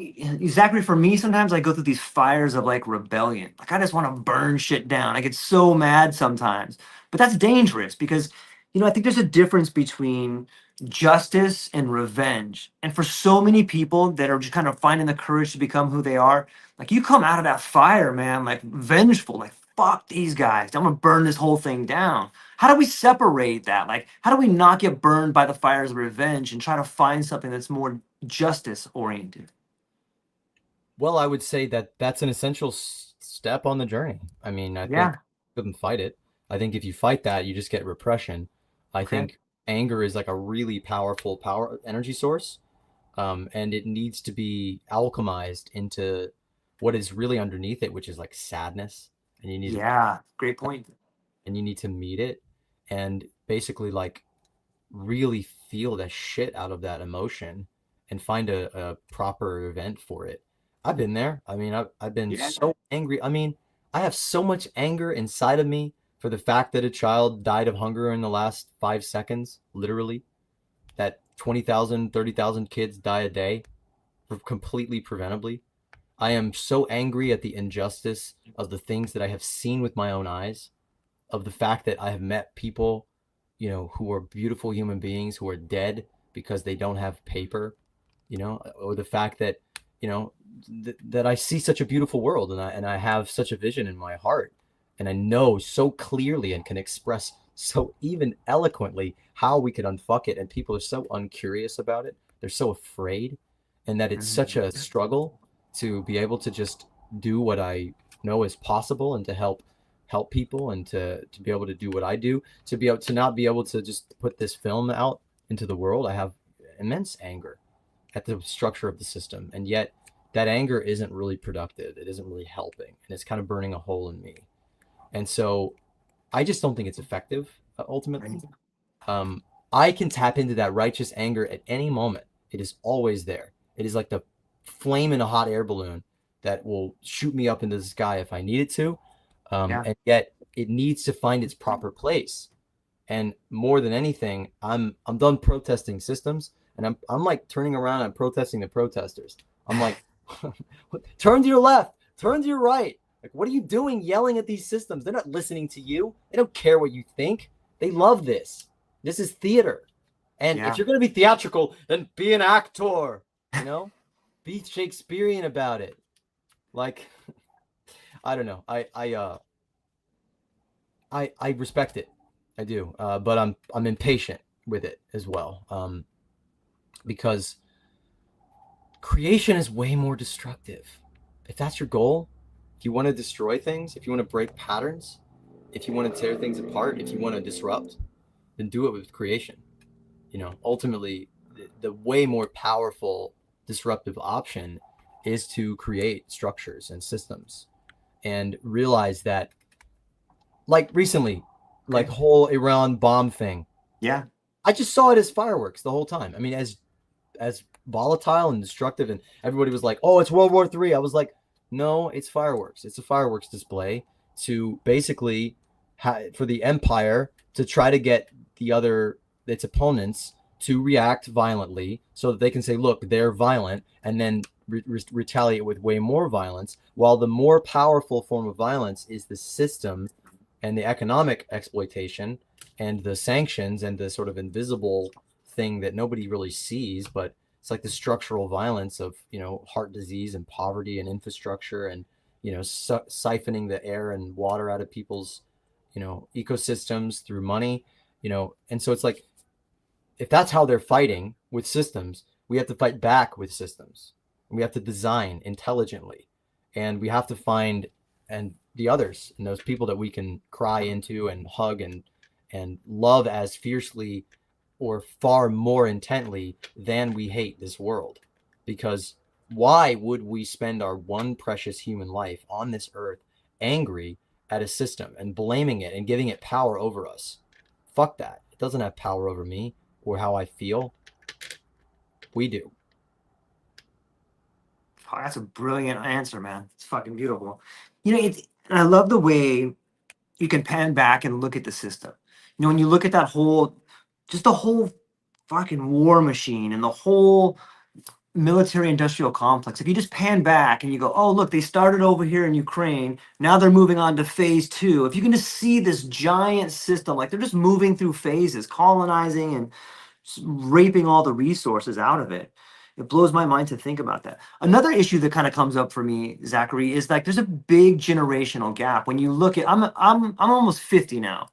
Zachary? For me, sometimes I go through these fires of like rebellion. Like I just want to burn shit down. I get so mad sometimes, but that's dangerous because, I think there's a difference between justice and revenge. And for so many people that are just kind of finding the courage to become who they are, like you come out of that fire, man, like vengeful, like fuck these guys. I'm gonna burn this whole thing down. How do we separate that? Like, how do we not get burned by the fires of revenge and try to find something that's more justice oriented? Well, I would say that that's an essential step on the journey. I mean, I think Yeah. you couldn't fight it. I think if you fight that, you just get repression. I Okay. think anger is like a really powerful power energy source, and it needs to be alchemized into what is really underneath it, which is like sadness, and you need to Yeah. Great point. meet it, and basically like really feel the shit out of that emotion and find a proper event for it. I've been there. I mean, I've been Yeah. so angry. I mean, I have so much anger inside of me for the fact that a child died of hunger in the last 5 seconds, literally, that 20,000, 30,000 kids die a day completely preventably. I am so angry at the injustice of the things that I have seen with my own eyes, of the fact that I have met people, who are beautiful human beings who are dead because they don't have paper, or the fact that, that I see such a beautiful world, and I have such a vision in my heart, and I know so clearly and can express so even eloquently how we could unfuck it, and people are so uncurious about it. They're so afraid, and that it's such a struggle to be able to just do what I know is possible and to help people and to be able to do what I do, to be able to not be able to just put this film out into the world. I have immense anger at the structure of the system, and yet that anger isn't really productive. It isn't really helping, and it's kind of burning a hole in me. And so I just don't think it's effective, ultimately. um, I can tap into that righteous anger at any moment. It is always there. It is like the flame in a hot air balloon that will shoot me up into the sky if I need it to. Yeah. And yet it needs to find its proper place. And more than anything, I'm done protesting systems, and I'm like turning around and protesting the protesters. I'm like, turn to your left, turn to your right. Like, what are you doing yelling at these systems? They're not listening to you. They don't care what you think. They love this. This is theater. And if Yeah. you're going to be theatrical, then be an actor, you know? Be Shakespearean about it. Like, I don't know. I respect it. I do. But I'm impatient with it as well. Because creation is way more destructive. If that's your goal, if you want to destroy things, if you want to break patterns, if you want to tear things apart, if you want to disrupt, then do it with creation. Ultimately, the way more powerful disruptive option is to create structures and systems, and realize that, like recently, like Okay. whole Iran bomb thing, Yeah. I just saw it as fireworks the whole time. I mean, as volatile and destructive, and everybody was like, "Oh, it's World War III." I was like, "No, it's fireworks. It's a fireworks display to basically for the empire to try to get its opponents to react violently, so that they can say, look, they're violent, and then retaliate with way more violence. While the more powerful form of violence is the system and the economic exploitation and the sanctions and the sort of invisible thing that nobody really sees, but it's like the structural violence of, heart disease and poverty and infrastructure, and, siphoning the air and water out of people's, ecosystems through money, and so it's like, if that's how they're fighting with systems, we have to fight back with systems. And we have to design intelligently, and we have to find and the others and those people that we can cry into and hug and love as fiercely or far more intently than we hate this world. Because why would we spend our one precious human life on this earth angry at a system and blaming it and giving it power over us? Fuck that. It doesn't have power over me or how I feel. We do. Oh, that's a brilliant answer, man. It's fucking beautiful. And I love the way you can pan back and look at the system. When you look at just the whole fucking war machine and the whole military industrial complex. If you just pan back and you go, oh, look, they started over here in Ukraine. Now they're moving on to phase two. If you can just see this giant system, like they're just moving through phases, colonizing and raping all the resources out of it. It blows my mind to think about that. Another issue that kind of comes up for me, Zachary, is like there's a big generational gap. When you look at, I'm almost 50 now.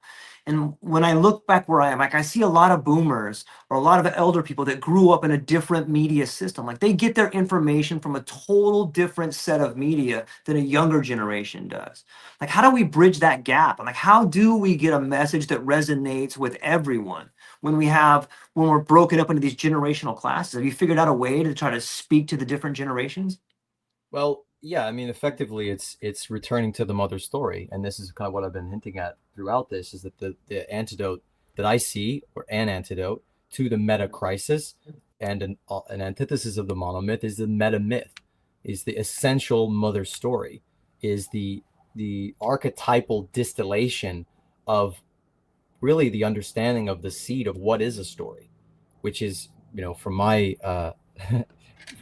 And when I look back where I am, like I see a lot of boomers or a lot of elder people that grew up in a different media system. Like they get their information from a total different set of media than a younger generation does. Like, how do we bridge that gap? And like, how do we get a message that resonates with everyone when we're broken up into these generational classes? Have you figured out a way to try to speak to the different generations? Well, yeah, I mean, effectively, it's returning to the mother story, and this is kind of what I've been hinting at throughout this: is that the antidote that I see, or an antidote to the meta crisis, and an antithesis of the monomyth, is the meta myth, is the essential mother story, is the archetypal distillation of really the understanding of the seed of what is a story, which is, from my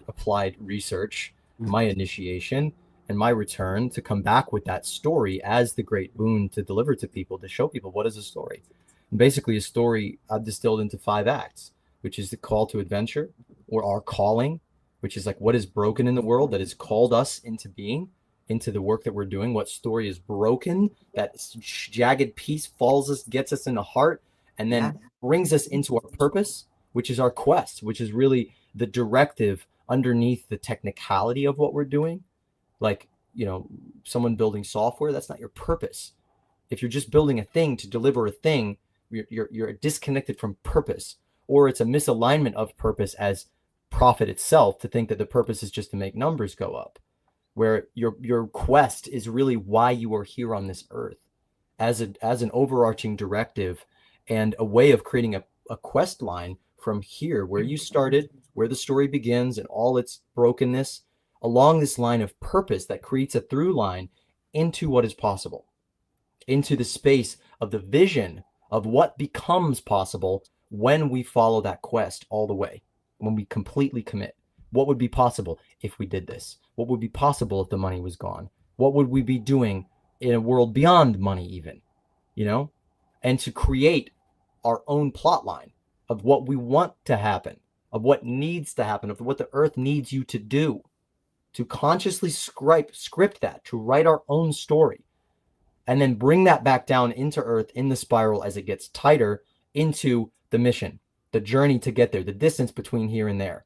applied research, my initiation, and my return to come back with that story as the great boon to deliver to people, to show people what is a story. And basically, a story I've distilled into 5 acts, which is the call to adventure, or our calling, which is like what is broken in the world that has called us into being, into the work that we're doing. What story is broken, that jagged piece gets us in the heart, and then brings us into our purpose, which is our quest, which is really the directive underneath the technicality of what we're doing. Like, someone building software, that's not your purpose. If you're just building a thing to deliver a thing, you're disconnected from purpose, or it's a misalignment of purpose as profit itself, to think that the purpose is just to make numbers go up, where your quest is really why you are here on this earth, as an overarching directive and a way of creating a quest line from here, where you started, where the story begins and all its brokenness, along this line of purpose that creates a through line into what is possible, into the space of the vision of what becomes possible when we follow that quest all the way, when we completely commit. What would be possible if we did this? What would be possible if the money was gone? What would we be doing in a world beyond money even, and to create our own plot line of what we want to happen, of what needs to happen, of what the earth needs you to do, to consciously script that, to write our own story, and then bring that back down into earth in the spiral as it gets tighter into the mission, the journey to get there, the distance between here and there,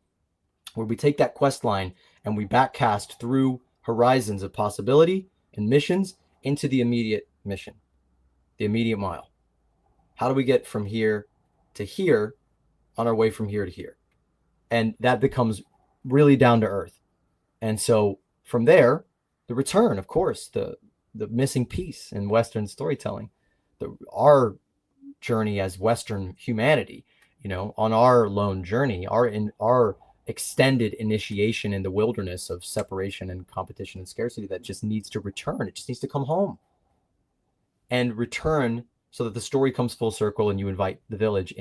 where we take that quest line and we backcast through horizons of possibility and missions into the immediate mission, the immediate mile. How do we get from here to here on our way from here to here? And that becomes really down to earth. And so from there, the return, of course, the missing piece in Western storytelling, our journey as Western humanity, on our lone journey, our extended initiation in the wilderness of separation and competition and scarcity, that just needs to return. It just needs to come home and return, so that the story comes full circle and you invite the village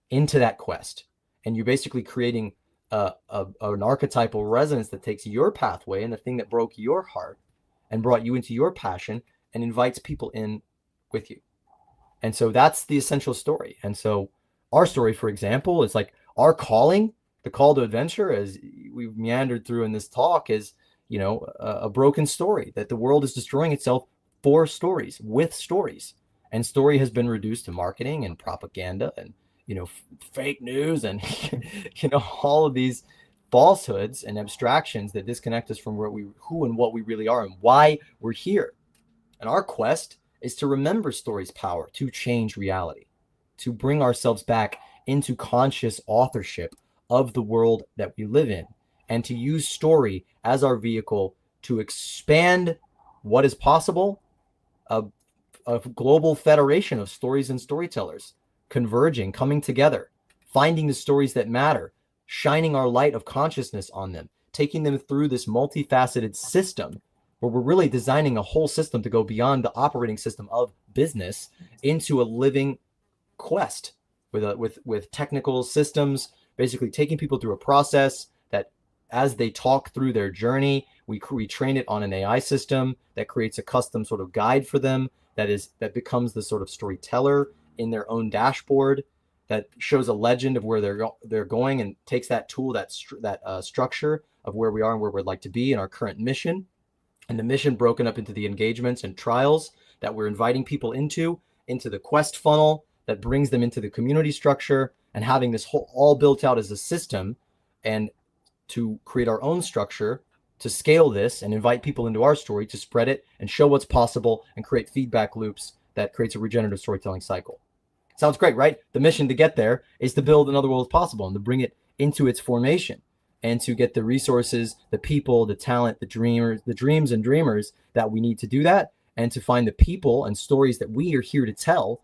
into that quest. And you're basically creating an archetypal resonance that takes your pathway and the thing that broke your heart and brought you into your passion and invites people in with you. And so that's the essential story. And so our story, for example, is like our calling, the call to adventure, as we've meandered through in this talk, is, a broken story, that the world is destroying itself for stories, with stories. And story has been reduced to marketing and propaganda and, fake news and, all of these falsehoods and abstractions that disconnect us from who and what we really are and why we're here. And our quest is to remember story's power to change reality, to bring ourselves back into conscious authorship of the world that we live in, and to use story as our vehicle to expand what is possible, a, a global federation of stories and storytellers converging, coming together, finding the stories that matter, shining our light of consciousness on them, taking them through this multifaceted system where we're really designing a whole system to go beyond the operating system of business into a living quest with technical systems, basically taking people through a process that as they talk through their journey, we train it on an AI system that creates a custom sort of guide for them that becomes the sort of storyteller in their own dashboard that shows a legend of where they're going and takes that tool, that structure of where we are and where we'd like to be in our current mission, and the mission broken up into the engagements and trials that we're inviting people into the quest funnel that brings them into the community structure, and having this whole all built out as a system, and to create our own structure to scale this and invite people into our story to spread it and show what's possible and create feedback loops that creates a regenerative storytelling cycle. Sounds great, right? The mission to get there is to build another world as possible and to bring it into its formation and to get the resources, the people, the talent, the dreams and dreamers that we need to do that, and to find the people and stories that we are here to tell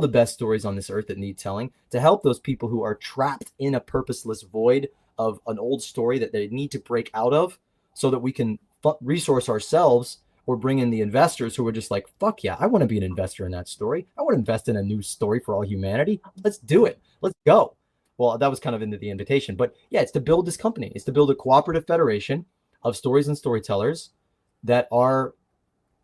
the best stories on this earth that need telling, to help those people who are trapped in a purposeless void of an old story that they need to break out of, so that we can resource ourselves or bring in the investors who are just like, fuck yeah, I want to be an investor in that story. I want to invest in a new story for all humanity. Let's do it. Let's go. Well, that was kind of into the invitation, but yeah, it's to build this company. It's to build a cooperative federation of stories and storytellers that are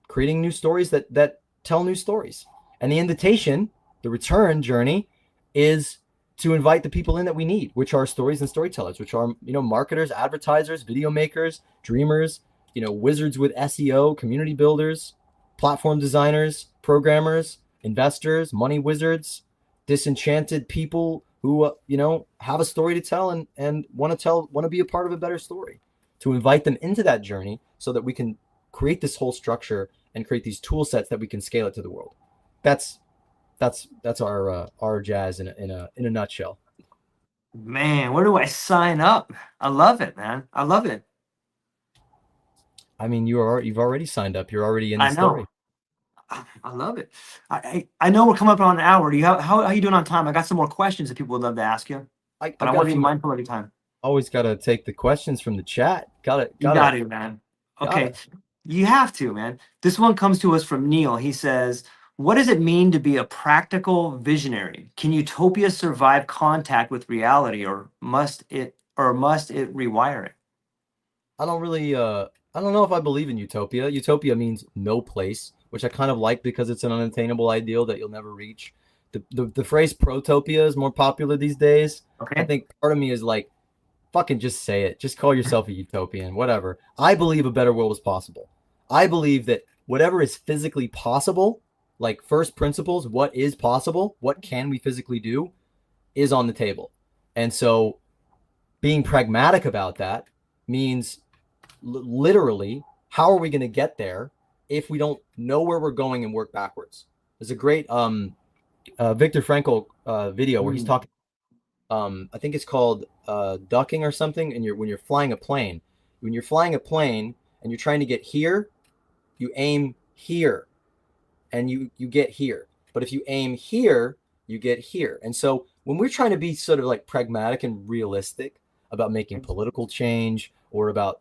creating new stories that tell new stories. And the invitation, the return journey, is to invite the people in that we need, which are stories and storytellers, which are, marketers, advertisers, video makers, dreamers, wizards with SEO, community builders, platform designers, programmers, investors, money wizards, disenchanted people who, have a story to tell and want to be a part of a better story, to invite them into that journey so that we can create this whole structure and create these tool sets that we can scale it to the world. That's our jazz in a nutshell. Man, where do I sign up? I love it, man. I love it. I mean, you've already signed up. You're already in the I know. story. I love it. I know we're coming up on an hour. Do you how are you doing on time? I got some more questions that people would love to ask you, but I want to be mindful of your time. Always got to take the questions from the chat. You got it, man. Okay, you have to, man. This one comes to us from Neil. He says, what does it mean to be a practical visionary? Can utopia survive contact with reality, or must it rewire it? I don't know if I believe in utopia. Utopia means no place, which I kind of like because it's an unattainable ideal that you'll never reach. The phrase protopia is more popular these days. Okay. I think part of me is like, fucking just say it. Just call yourself a utopian, whatever. I believe a better world is possible. I believe that whatever is physically possible, like first principles, what is possible, what can we physically do, is on the table. And so being pragmatic about that means literally, how are we going to get there if we don't know where we're going and work backwards? There's a great Viktor Frankl video where he's talking, I think it's called ducking or something, and when you're flying a plane and you're trying to get here, you aim here and you get here. But if you aim here, you get here. And so when we're trying to be sort of like pragmatic and realistic about making political change or about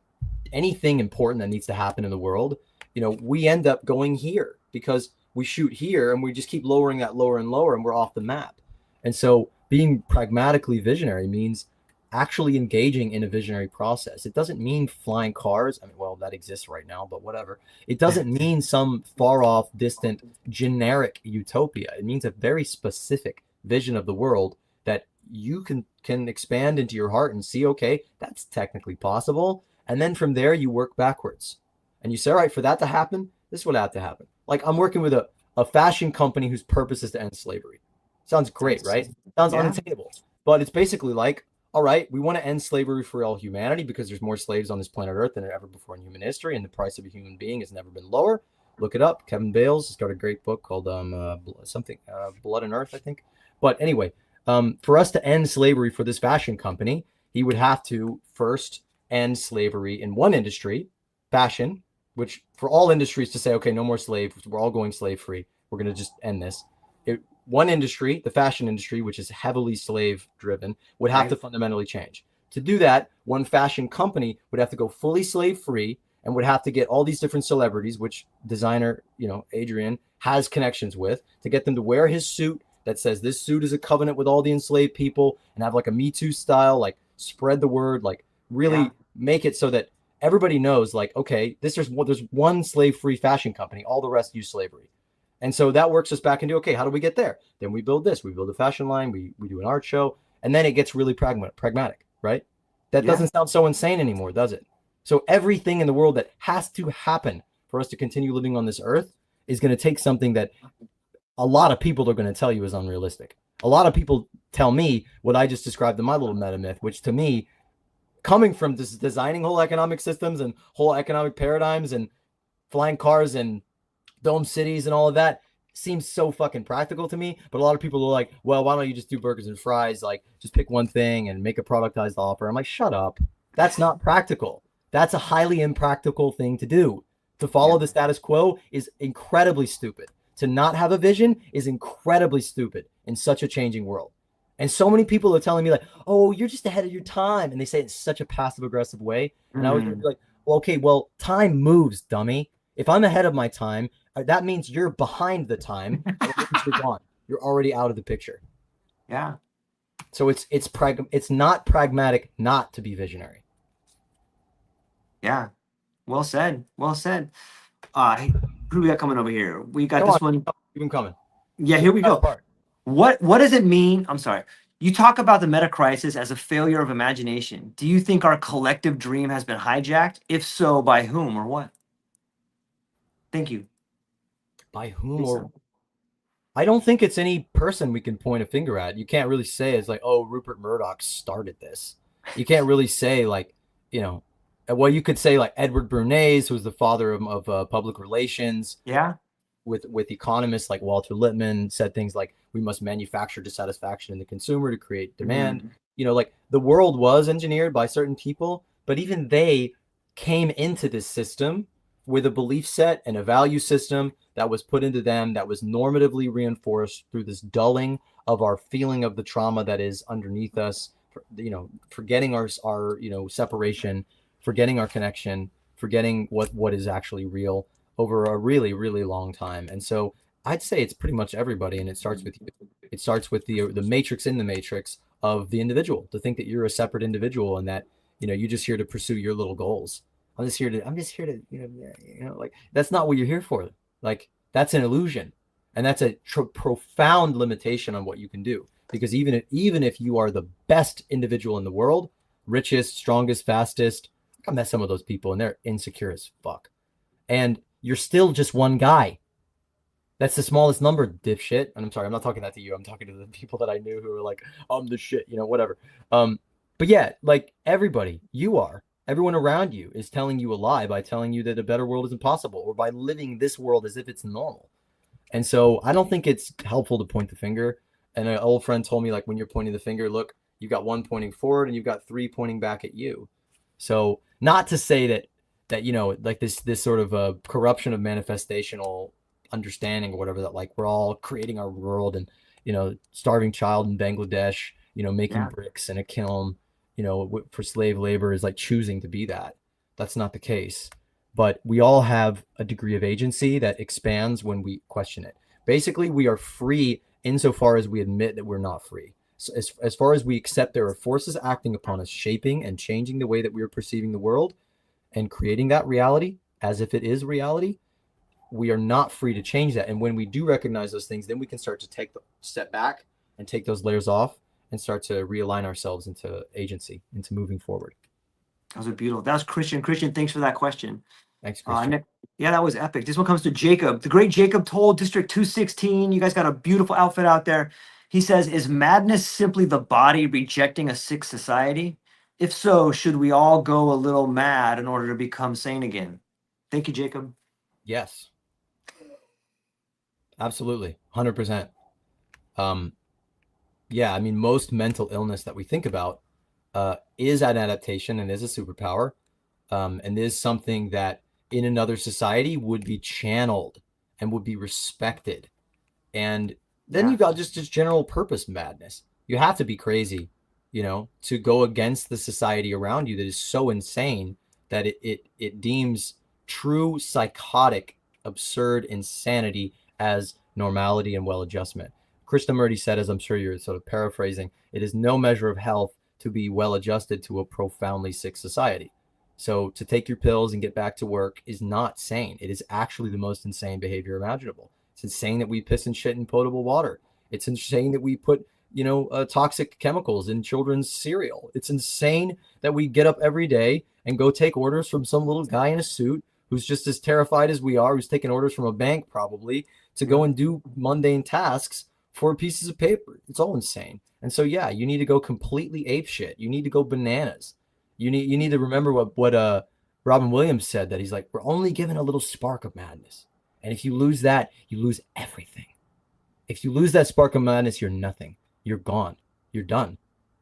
anything important that needs to happen in the world, we end up going here because we shoot here and we just keep lowering that lower and lower and we're off the map. And so being pragmatically visionary means actually engaging in a visionary process. It doesn't mean flying cars. I mean, well, that exists right now, but whatever. It doesn't mean some far off, distant, generic utopia. It means a very specific vision of the world that you can expand into your heart and see, okay, that's technically possible. And then from there, you work backwards. And you say, all right, for that to happen, this is what had to happen. Like I'm working with a fashion company whose purpose is to end slavery. Sounds great, right? Sounds unattainable. But it's basically like, all right, we want to end slavery for all humanity because there's more slaves on this planet Earth than ever before in human history, and the price of a human being has never been lower. Look it up. Kevin Bales got a great book called Blood and Earth, I think. But anyway, for us to end slavery for this fashion company, he would have to first end slavery in one industry, fashion, which for all industries to say, okay, no more slave, we're all going slave free. We're going to just end this. One industry, the fashion industry, which is heavily slave driven, would have to fundamentally change. To do that, one fashion company would have to go fully slave free and would have to get all these different celebrities, which designer, Adrian has connections with, to get them to wear his suit that says this suit is a covenant with all the enslaved people, and have like a Me Too style, like spread the word, like really make it so that everybody knows, like, okay, there's one slave free fashion company, all the rest use slavery. And so that works us back into, okay, how do we get there? Then we build this, we build a fashion line, we do an art show, and then it gets really pragmatic, right? That doesn't sound so insane anymore, does it? So everything in the world that has to happen for us to continue living on this earth is going to take something that a lot of people are going to tell you is unrealistic. A lot of people tell me what I just described in my little meta myth, which to me, coming from this designing whole economic systems and whole economic paradigms and flying cars and dome cities and all of that, seems so fucking practical to me. But a lot of people are like, well, why don't you just do burgers and fries? Like, just pick one thing and make a productized offer. I'm like, shut up. That's not practical. That's a highly impractical thing to do. To follow the status quo is incredibly stupid. To not have a vision is incredibly stupid in such a changing world. And so many people are telling me like, oh, you're just ahead of your time. And they say it in such a passive aggressive way. And I was like, well, okay, well, time moves, dummy. If I'm ahead of my time, that means you're behind the time. You're gone. You're already out of the picture. Yeah. So it's not pragmatic not to be visionary. Yeah. Well said. Well said. Who do we got coming over here? We got this one. Keep them coming. Yeah, here we go. What does it mean? I'm sorry. You talk about the meta crisis as a failure of imagination. Do you think our collective dream has been hijacked? If so, by whom or what? Thank you. By whom or I don't think it's any person we can point a finger at. You can't really say it's like, oh, Rupert Murdoch started this. You can't really say like, well, you could say like Edward Bernays, who's the father of public relations. Yeah. With economists like Walter Lippmann said things like, we must manufacture dissatisfaction in the consumer to create demand. Like the world was engineered by certain people, but even they came into this system with a belief set and a value system that was put into them that was normatively reinforced through this dulling of our feeling of the trauma that is underneath us, forgetting our separation, forgetting our connection, forgetting what is actually real over a really, really long time. And so I'd say it's pretty much everybody, and it starts with you. It starts with the matrix in the matrix of the individual, to think that you're a separate individual and that you're just here to pursue your little goals. I'm just here to like, that's not what you're here for. Like, that's an illusion, and that's a profound limitation on what you can do. Because even if you are the best individual in the world, richest, strongest, fastest, I met some of those people and they're insecure as fuck, and you're still just one guy. That's the smallest number, dipshit. And I'm sorry, I'm not talking that to you. I'm talking to the people that I knew who were like, I'm the shit, whatever. But yeah, like everybody, everyone around you is telling you a lie by telling you that a better world is impossible, or by living this world as if it's normal. And so I don't think it's helpful to point the finger. And an old friend told me, like, when you're pointing the finger, look, you've got one pointing forward and you've got three pointing back at you. So not to say that like this sort of corruption of manifestational understanding or whatever, that like we're all creating our world and, starving child in Bangladesh, making bricks in a kiln, for slave labor is like choosing to be that. That's not the case. But we all have a degree of agency that expands when we question it. Basically, we are free insofar as we admit that we're not free. So as far as we accept there are forces acting upon us, shaping and changing the way that we are perceiving the world and creating that reality as if it is reality, we are not free to change that. And when we do recognize those things, then we can start to take the step back and take those layers off and start to realign ourselves into agency, into moving forward. That was beautiful. That was Christian. Christian, thanks for that question. Thanks, Christian. Yeah, that was epic. This one comes to Jacob. The great Jacob told District 216. You guys got a beautiful outfit out there. He says, is madness simply the body rejecting a sick society? If so, should we all go a little mad in order to become sane again? Thank you, Jacob. Yes. Absolutely. 100%. Um, yeah, I mean, most mental illness that we think about is an adaptation and is a superpower, and is something that in another society would be channeled and would be respected. And then Yeah. you've got just general purpose madness. You have to be crazy, to go against the society around you that is so insane that it deems true psychotic, absurd insanity as normality and well adjustment. Krishnamurti said, as I'm sure you're sort of paraphrasing, it is no measure of health to be well adjusted to a profoundly sick society. So to take your pills and get back to work is not sane. It is actually the most insane behavior imaginable. It's insane that we piss and shit in potable water. It's insane that we put, toxic chemicals in children's cereal. It's insane that we get up every day and go take orders from some little guy in a suit who's just as terrified as we are, who's taking orders from a bank probably, to go and do mundane tasks for pieces of paper. It's all insane. And so, yeah, you need to go completely ape shit. You need to go bananas. You need to remember what Robin Williams said, that he's like, we're only given a little spark of madness. And if you lose that, you lose everything. If you lose that spark of madness, you're nothing. You're gone. You're done.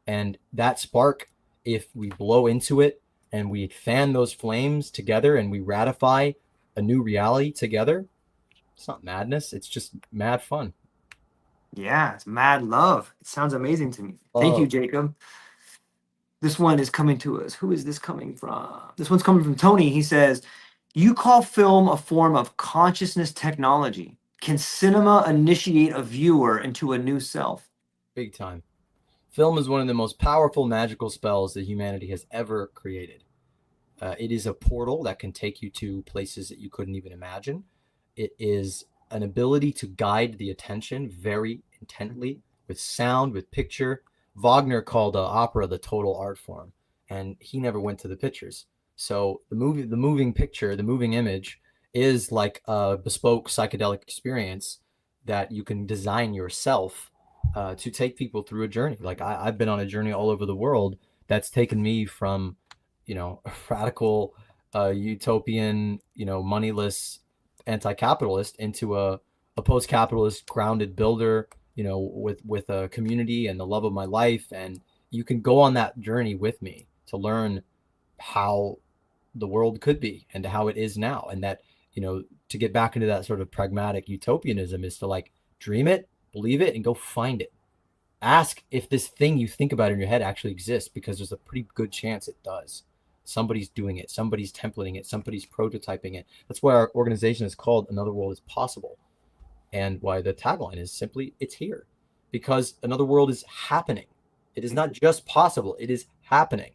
And that spark, if we blow into it and we fan those flames together and we ratify a new reality together, it's not madness. It's just mad fun. Yeah, it's mad love. It sounds amazing to me. Thank you, Jacob. This one is coming to us. Who is this coming from? This one's coming from Tony. He says, you call film a form of consciousness technology. Can cinema initiate a viewer into a new self? Big time. Film is one of the most powerful magical spells that humanity has ever created. It is a portal that can take you to places that you couldn't even imagine. It is an ability to guide the attention very intently with sound, with picture. Wagner called opera the total art form, and he never went to the pictures. So the moving picture, the moving image is like a bespoke psychedelic experience that you can design yourself to take people through a journey. Like I've been on a journey all over the world that's taken me from, a radical, utopian, moneyless anti-capitalist into a post-capitalist grounded builder, with a community and the love of my life. And you can go on that journey with me to learn how the world could be and how it is now. And that, to get back into that sort of pragmatic utopianism is to like dream it, believe it, and go find it. Ask if this thing you think about in your head actually exists, because there's a pretty good chance it does. Somebody's doing it. Somebody's templating it. Somebody's prototyping it. That's why our organization is called Another World is Possible. And why the tagline is simply, it's here. Because another world is happening. It is not just possible. It is happening.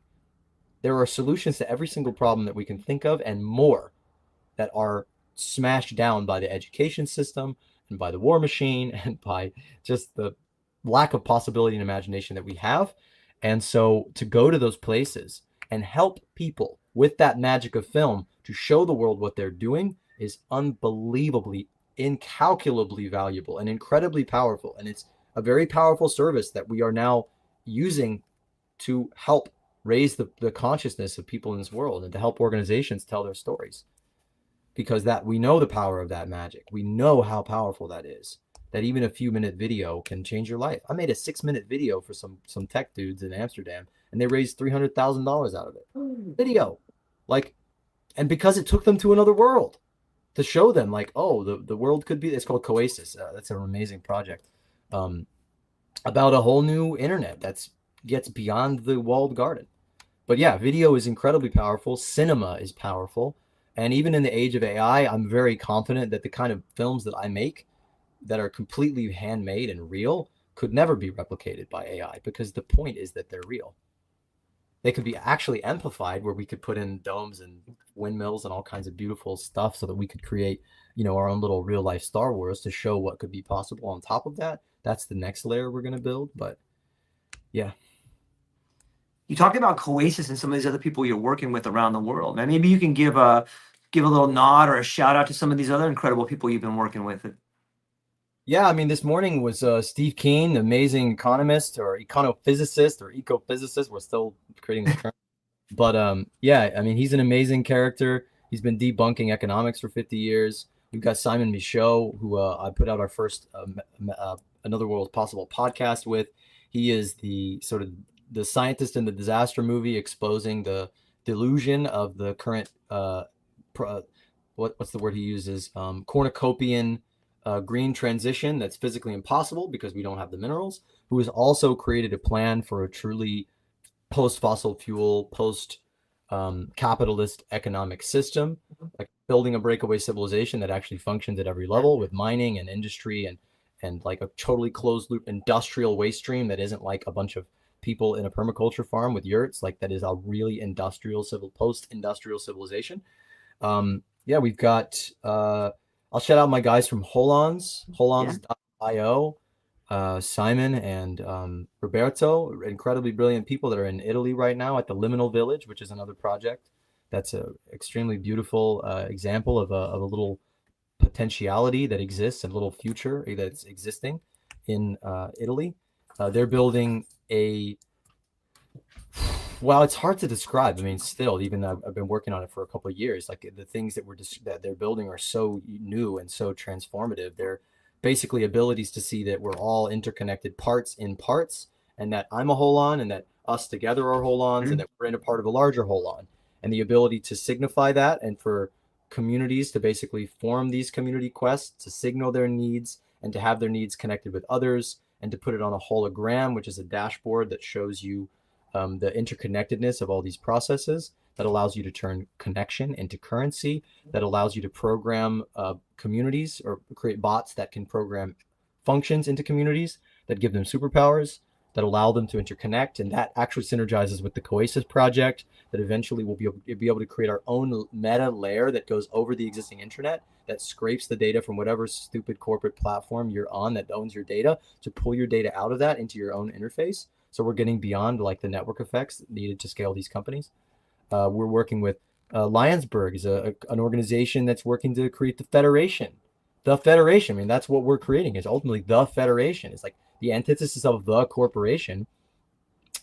There are solutions to every single problem that we can think of and more that are smashed down by the education system and by the war machine and by just the lack of possibility and imagination that we have. And so to go to those places and help people with that magic of film to show the world what they're doing is unbelievably, incalculably valuable and incredibly powerful. And it's a very powerful service that we are now using to help raise the consciousness of people in this world and to help organizations tell their stories. Because that we know the power of that magic. We know how powerful that is. That even a few-minute video can change your life. I made a 6-minute video for some tech dudes in Amsterdam, and they raised $300,000 out of it. Video, and because it took them to another world, to show them the world could be. It's called Coasis. That's an amazing project, about a whole new internet that gets beyond the walled garden. But yeah, video is incredibly powerful. Cinema is powerful. And even in the age of AI, I'm very confident that the kind of films that I make that are completely handmade and real could never be replicated by AI, because the point is that they're real. They could be actually amplified, where we could put in domes and windmills and all kinds of beautiful stuff so that we could create, our own little real life Star Wars to show what could be possible on top of that. That's the next layer we're going to build. But yeah. You talked about Coasis and some of these other people you're working with around the world. Man, maybe you can give a little nod or a shout out to some of these other incredible people you've been working with. Yeah, I mean, this morning was Steve Keen, the amazing economist or econophysicist or ecophysicist. We're still creating the term. But yeah, I mean, he's an amazing character. He's been debunking economics for 50 years. We've got Simon Michaud, who I put out our first Another World Possible podcast with. He is the sort of the scientist in the disaster movie exposing the delusion of the current what's the word he uses, cornucopian green transition that's physically impossible because we don't have the minerals, who has also created a plan for a truly post-fossil fuel, post-capitalist economic system, like building a breakaway civilization that actually functions at every level with mining and industry and like a totally closed loop industrial waste stream that isn't like a bunch of people in a permaculture farm with yurts. Like that is a really industrial post-industrial civilization. Yeah, we've got I'll shout out my guys from holons.io, Simon and Roberto, incredibly brilliant people that are in Italy right now at the Liminal Village, which is another project that's a extremely beautiful example of a little potentiality that exists, a little future that's existing in Italy. They're building well, it's hard to describe. I mean, still, even though I've been working on it for a couple of years, like the things that they're building are so new and so transformative. They're basically abilities to see that we're all interconnected parts in parts, and that I'm a holon, and that us together are holons, and that we're in a part of a larger holon, and the ability to signify that, and for communities to basically form these community quests to signal their needs and to have their needs connected with others, and to put it on a hologram, which is a dashboard that shows you the interconnectedness of all these processes, that allows you to turn connection into currency, that allows you to program communities or create bots that can program functions into communities that give them superpowers, that allow them to interconnect. And that actually synergizes with the Coesis project, that eventually we'll be able to create our own meta layer that goes over the existing internet, that scrapes the data from whatever stupid corporate platform you're on that owns your data, to pull your data out of that into your own interface. So we're getting beyond like the network effects needed to scale these companies. We're working with Lionsberg is an organization that's working to create the Federation. The Federation, I mean, that's what we're creating, is ultimately the Federation. It's like the antithesis of the corporation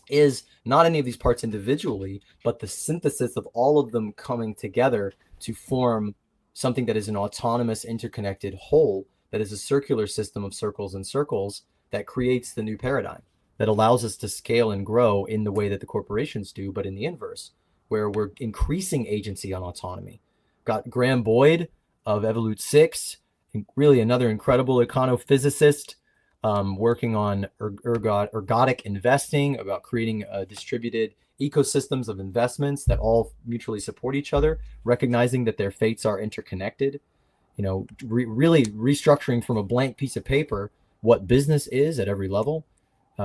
is not any of these parts individually, but the synthesis of all of them coming together to form something that is an autonomous, interconnected whole, that is a circular system of circles and circles that creates the new paradigm, that allows us to scale and grow in the way that the corporations do, but in the inverse, where we're increasing agency on autonomy. Got Graham Boyd of Evolute 6, really another incredible econophysicist, working on ergodic investing, about creating distributed ecosystems of investments that all mutually support each other, recognizing that their fates are interconnected, really restructuring from a blank piece of paper what business is at every level.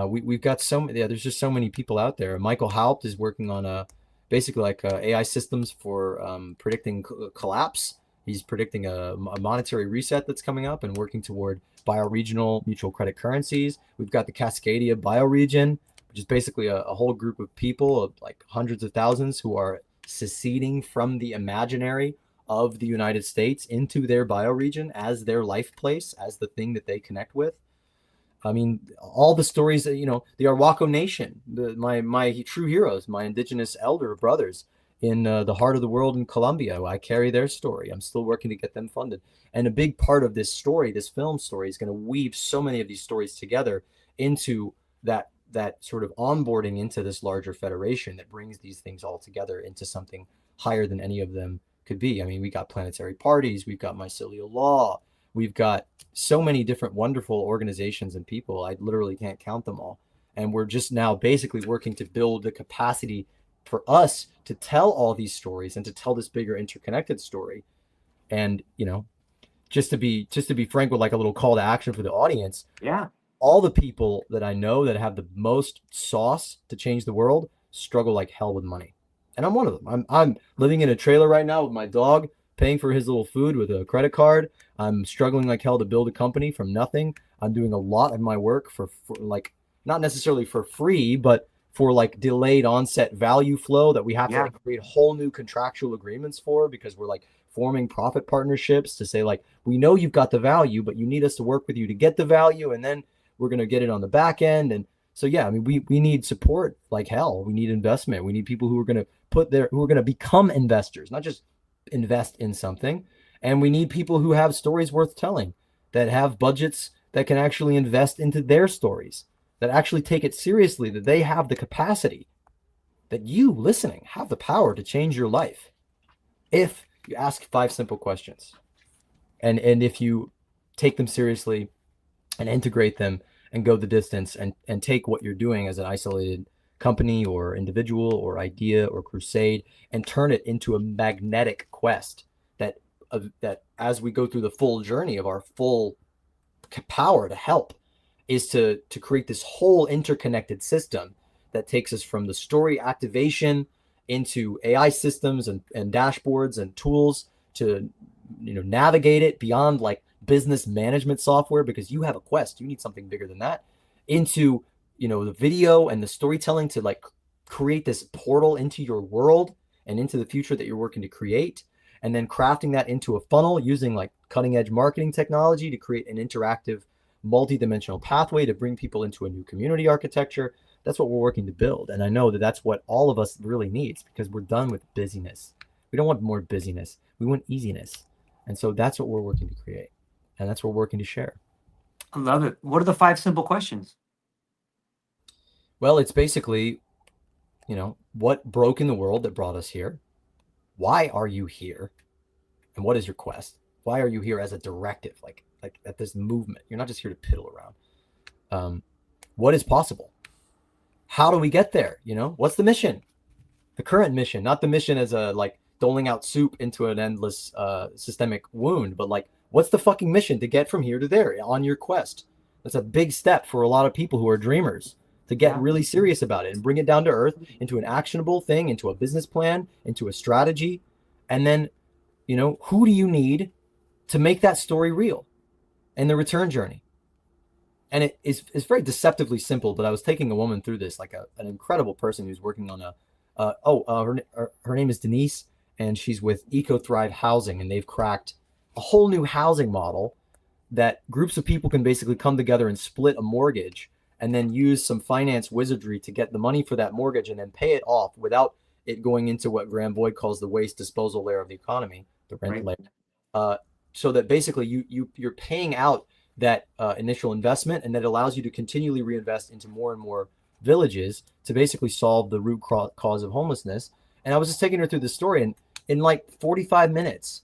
We've got there's just so many people out there. Michael Haupt is working on basically like AI systems for predicting collapse. He's predicting a monetary reset that's coming up and working toward bioregional mutual credit currencies. We've got the Cascadia bioregion, which is basically a whole group of people of like hundreds of thousands who are seceding from the imaginary of the United States into their bioregion as their life place, as the thing that they connect with. I mean, all the stories that, the Arhuaco Nation, my true heroes, my indigenous elder brothers in the heart of the world in Colombia. I carry their story. I'm still working to get them funded. And a big part of this story, this film story, is going to weave so many of these stories together into that sort of onboarding into this larger federation that brings these things all together into something higher than any of them could be. I mean, we got planetary parties, we've got mycelial law, we've got so many different wonderful organizations and people. I literally can't count them all. And we're just now basically working to build the capacity for us to tell all these stories and to tell this bigger interconnected story. And, just to be frank with like a little call to action for the audience. Yeah. All the people that I know that have the most sauce to change the world struggle like hell with money. And I'm one of them. I'm living in a trailer right now with my dog, paying for his little food with a credit card. I'm struggling like hell to build a company from nothing. I'm doing a lot of my work for like, not necessarily for free, but for like delayed onset value flow that we have to like create whole new contractual agreements for, because we're like forming profit partnerships to say like, we know you've got the value, but you need us to work with you to get the value. And then we're going to get it on the back end. And so, yeah, I mean, we need support like hell. We need investment. We need people who are going to who are going to become investors, not just invest in something. And we need people who have stories worth telling, that have budgets that can actually invest into their stories, that actually take it seriously, that they have the capacity, that you listening have the power to change your life if you ask 5 simple questions. And if you take them seriously and integrate them and go the distance and take what you're doing as an isolated company or individual or idea or crusade and turn it into a magnetic quest that as we go through the full journey of our full power to help is to create this whole interconnected system that takes us from the story activation into AI systems and dashboards and tools to navigate it beyond like business management software, because you have a quest, you need something bigger than that, into the video and the storytelling to like create this portal into your world and into the future that you're working to create, and then crafting that into a funnel using like cutting edge marketing technology to create an interactive multi-dimensional pathway to bring people into a new community architecture. That's what we're working to build. And I know that that's what all of us really needs, because we're done with busyness. We don't want more busyness. We want easiness. And so that's what we're working to create. And that's what we're working to share. I love it. What are the 5 simple questions? Well, it's basically, what broke in the world that brought us here? Why are you here? And what is your quest? Why are you here as a directive, like at this movement? You're not just here to piddle around. What is possible? How do we get there? What's the mission? The current mission, not the mission as a like doling out soup into an endless systemic wound, but like, what's the fucking mission to get from here to there on your quest? That's a big step for a lot of people who are dreamers, to get really serious about it and bring it down to earth into an actionable thing, into a business plan, into a strategy. And then, who do you need to make that story real and the return journey? And it's very deceptively simple, but I was taking a woman through this, like an incredible person who's working on her name is Denise, and she's with Eco Thrive Housing, and they've cracked a whole new housing model that groups of people can basically come together and split a mortgage and then use some finance wizardry to get the money for that mortgage and then pay it off without it going into what Graham Boyd calls the waste disposal layer of the economy, the rent layer. So that basically you're paying out that initial investment, and that allows you to continually reinvest into more and more villages to basically solve the root cause of homelessness. And I was just taking her through this story, and in like 45 minutes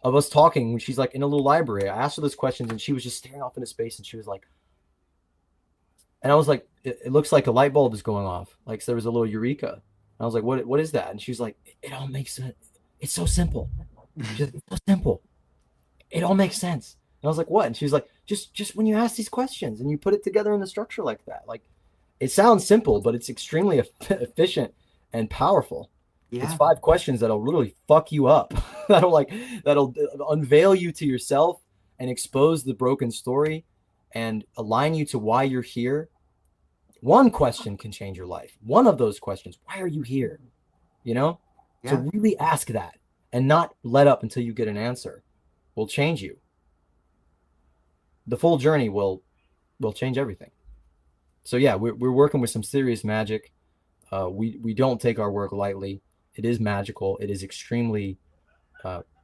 of us talking, when she's like in a little library, I asked her those questions, and she was just staring off into space, and she was like, and I was like, it looks like a light bulb is going off. Like, so there was a little eureka. And I was like, what is that? And she was like, it all makes sense. It's so simple. She's like, it's so simple. It all makes sense. And I was like, what? And she was like, just when you ask these questions and you put it together in a structure like that, like, it sounds simple, but it's extremely efficient and powerful. Yeah. It's 5 questions that'll literally fuck you up. that'll unveil you to yourself and expose the broken story and align you to why you're here. One question can change your life. One of those questions, why are you here? So really ask that, and not let up until you get an answer, will change you. The full journey will change everything. So yeah, we're working with some serious magic. We don't take our work lightly. It is magical. It is extremely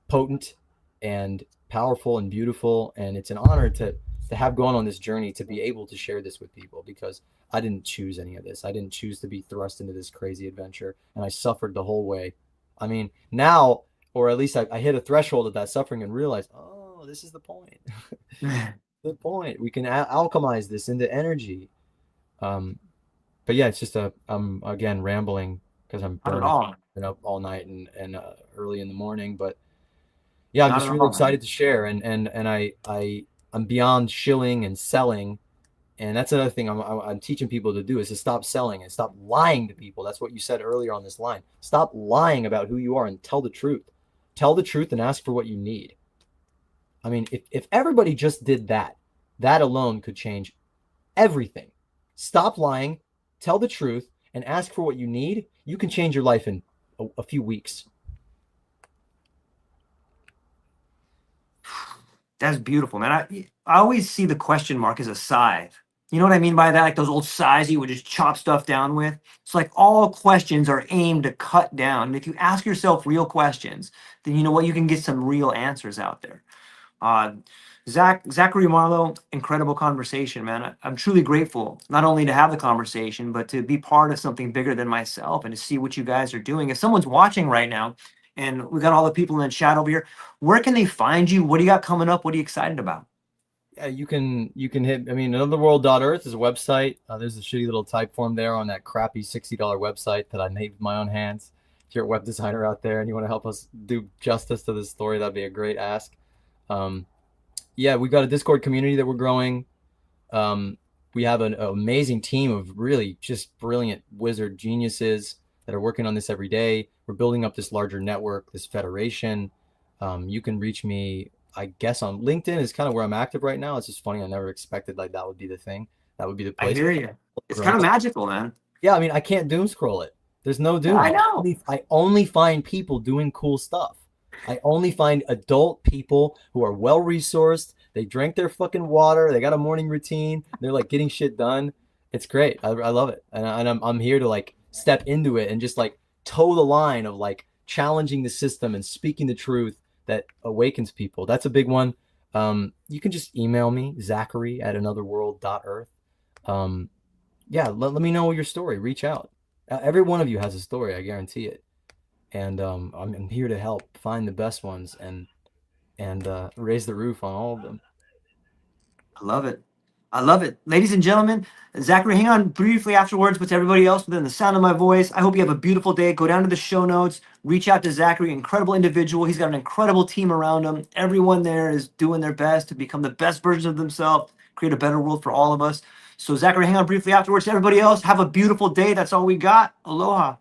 potent and powerful and beautiful. And it's an honor to have gone on this journey, to be able to share this with people, because I didn't choose any of this. I didn't choose to be thrust into this crazy adventure, and I suffered the whole way. I mean, now, or at least I hit a threshold of that suffering and realized, oh, this is the point. The point. We can alchemize this into energy. But yeah, it's just I'm again rambling because I'm been up all night and early in the morning. But yeah, I'm just really excited to share, and I'm beyond shilling and selling. And that's another thing I'm teaching people to do, is to stop selling and stop lying to people. That's what you said earlier on this line. Stop lying about who you are and tell the truth. Tell the truth and ask for what you need. I mean, if everybody just did that, that alone could change everything. Stop lying, tell the truth, and ask for what you need. You can change your life in a few weeks. That's beautiful, man. I always see the question mark as a scythe. You know what I mean by that? Like those old sais you would just chop stuff down with. It's like all questions are aimed to cut down. And if you ask yourself real questions, then you know what? You can get some real answers out there. Uh, Zachary Marlow, incredible conversation, man. I'm truly grateful not only to have the conversation, but to be part of something bigger than myself and to see what you guys are doing. If someone's watching right now, and we got all the people in the chat over here, where can they find you? What do you got coming up? What are you excited about? Yeah, you can hit. I mean, anotherworld.earth is a website. There's a shitty little type form there on that crappy $60 website that I made with my own hands. If you're a web designer out there and you want to help us do justice to this story, that'd be a great ask. Um, yeah, we've got a Discord community that we're growing. We have an amazing team of really just brilliant wizard geniuses that are working on this every day. We're building up this larger network, this federation. You can reach me, I guess, on LinkedIn is kind of where I'm active right now. It's just funny. I never expected like that would be the thing. That would be the I place. hear you. It's kind of Growing. magical, man. Yeah, I mean, I can't doom scroll it. There's no Yeah, I doom. know. I only find people doing cool stuff. I only find adult people who are well resourced. They drink their fucking water. They got a morning routine. They're like getting shit done. It's great. I love it, and I'm here to like step into it and just like toe the line of like challenging the system and speaking the truth that awakens people. That's a big one. You can just email me, Zachary at anotherworld.earth. Yeah, let me know your story. Reach out. Every one of you has a story, I guarantee it. And I'm here to help find the best ones and raise the roof on all of them. I love it. I love it. Ladies and gentlemen, Zachary, hang on briefly afterwards with everybody else within the sound of my voice. I hope you have a beautiful day. Go down to the show notes, reach out to Zachary, incredible individual. He's got an incredible team around him. Everyone there is doing their best to become the best versions of themselves, create a better world for all of us. So, Zachary, hang on briefly afterwards. Everybody else, have a beautiful day. That's all we got. Aloha.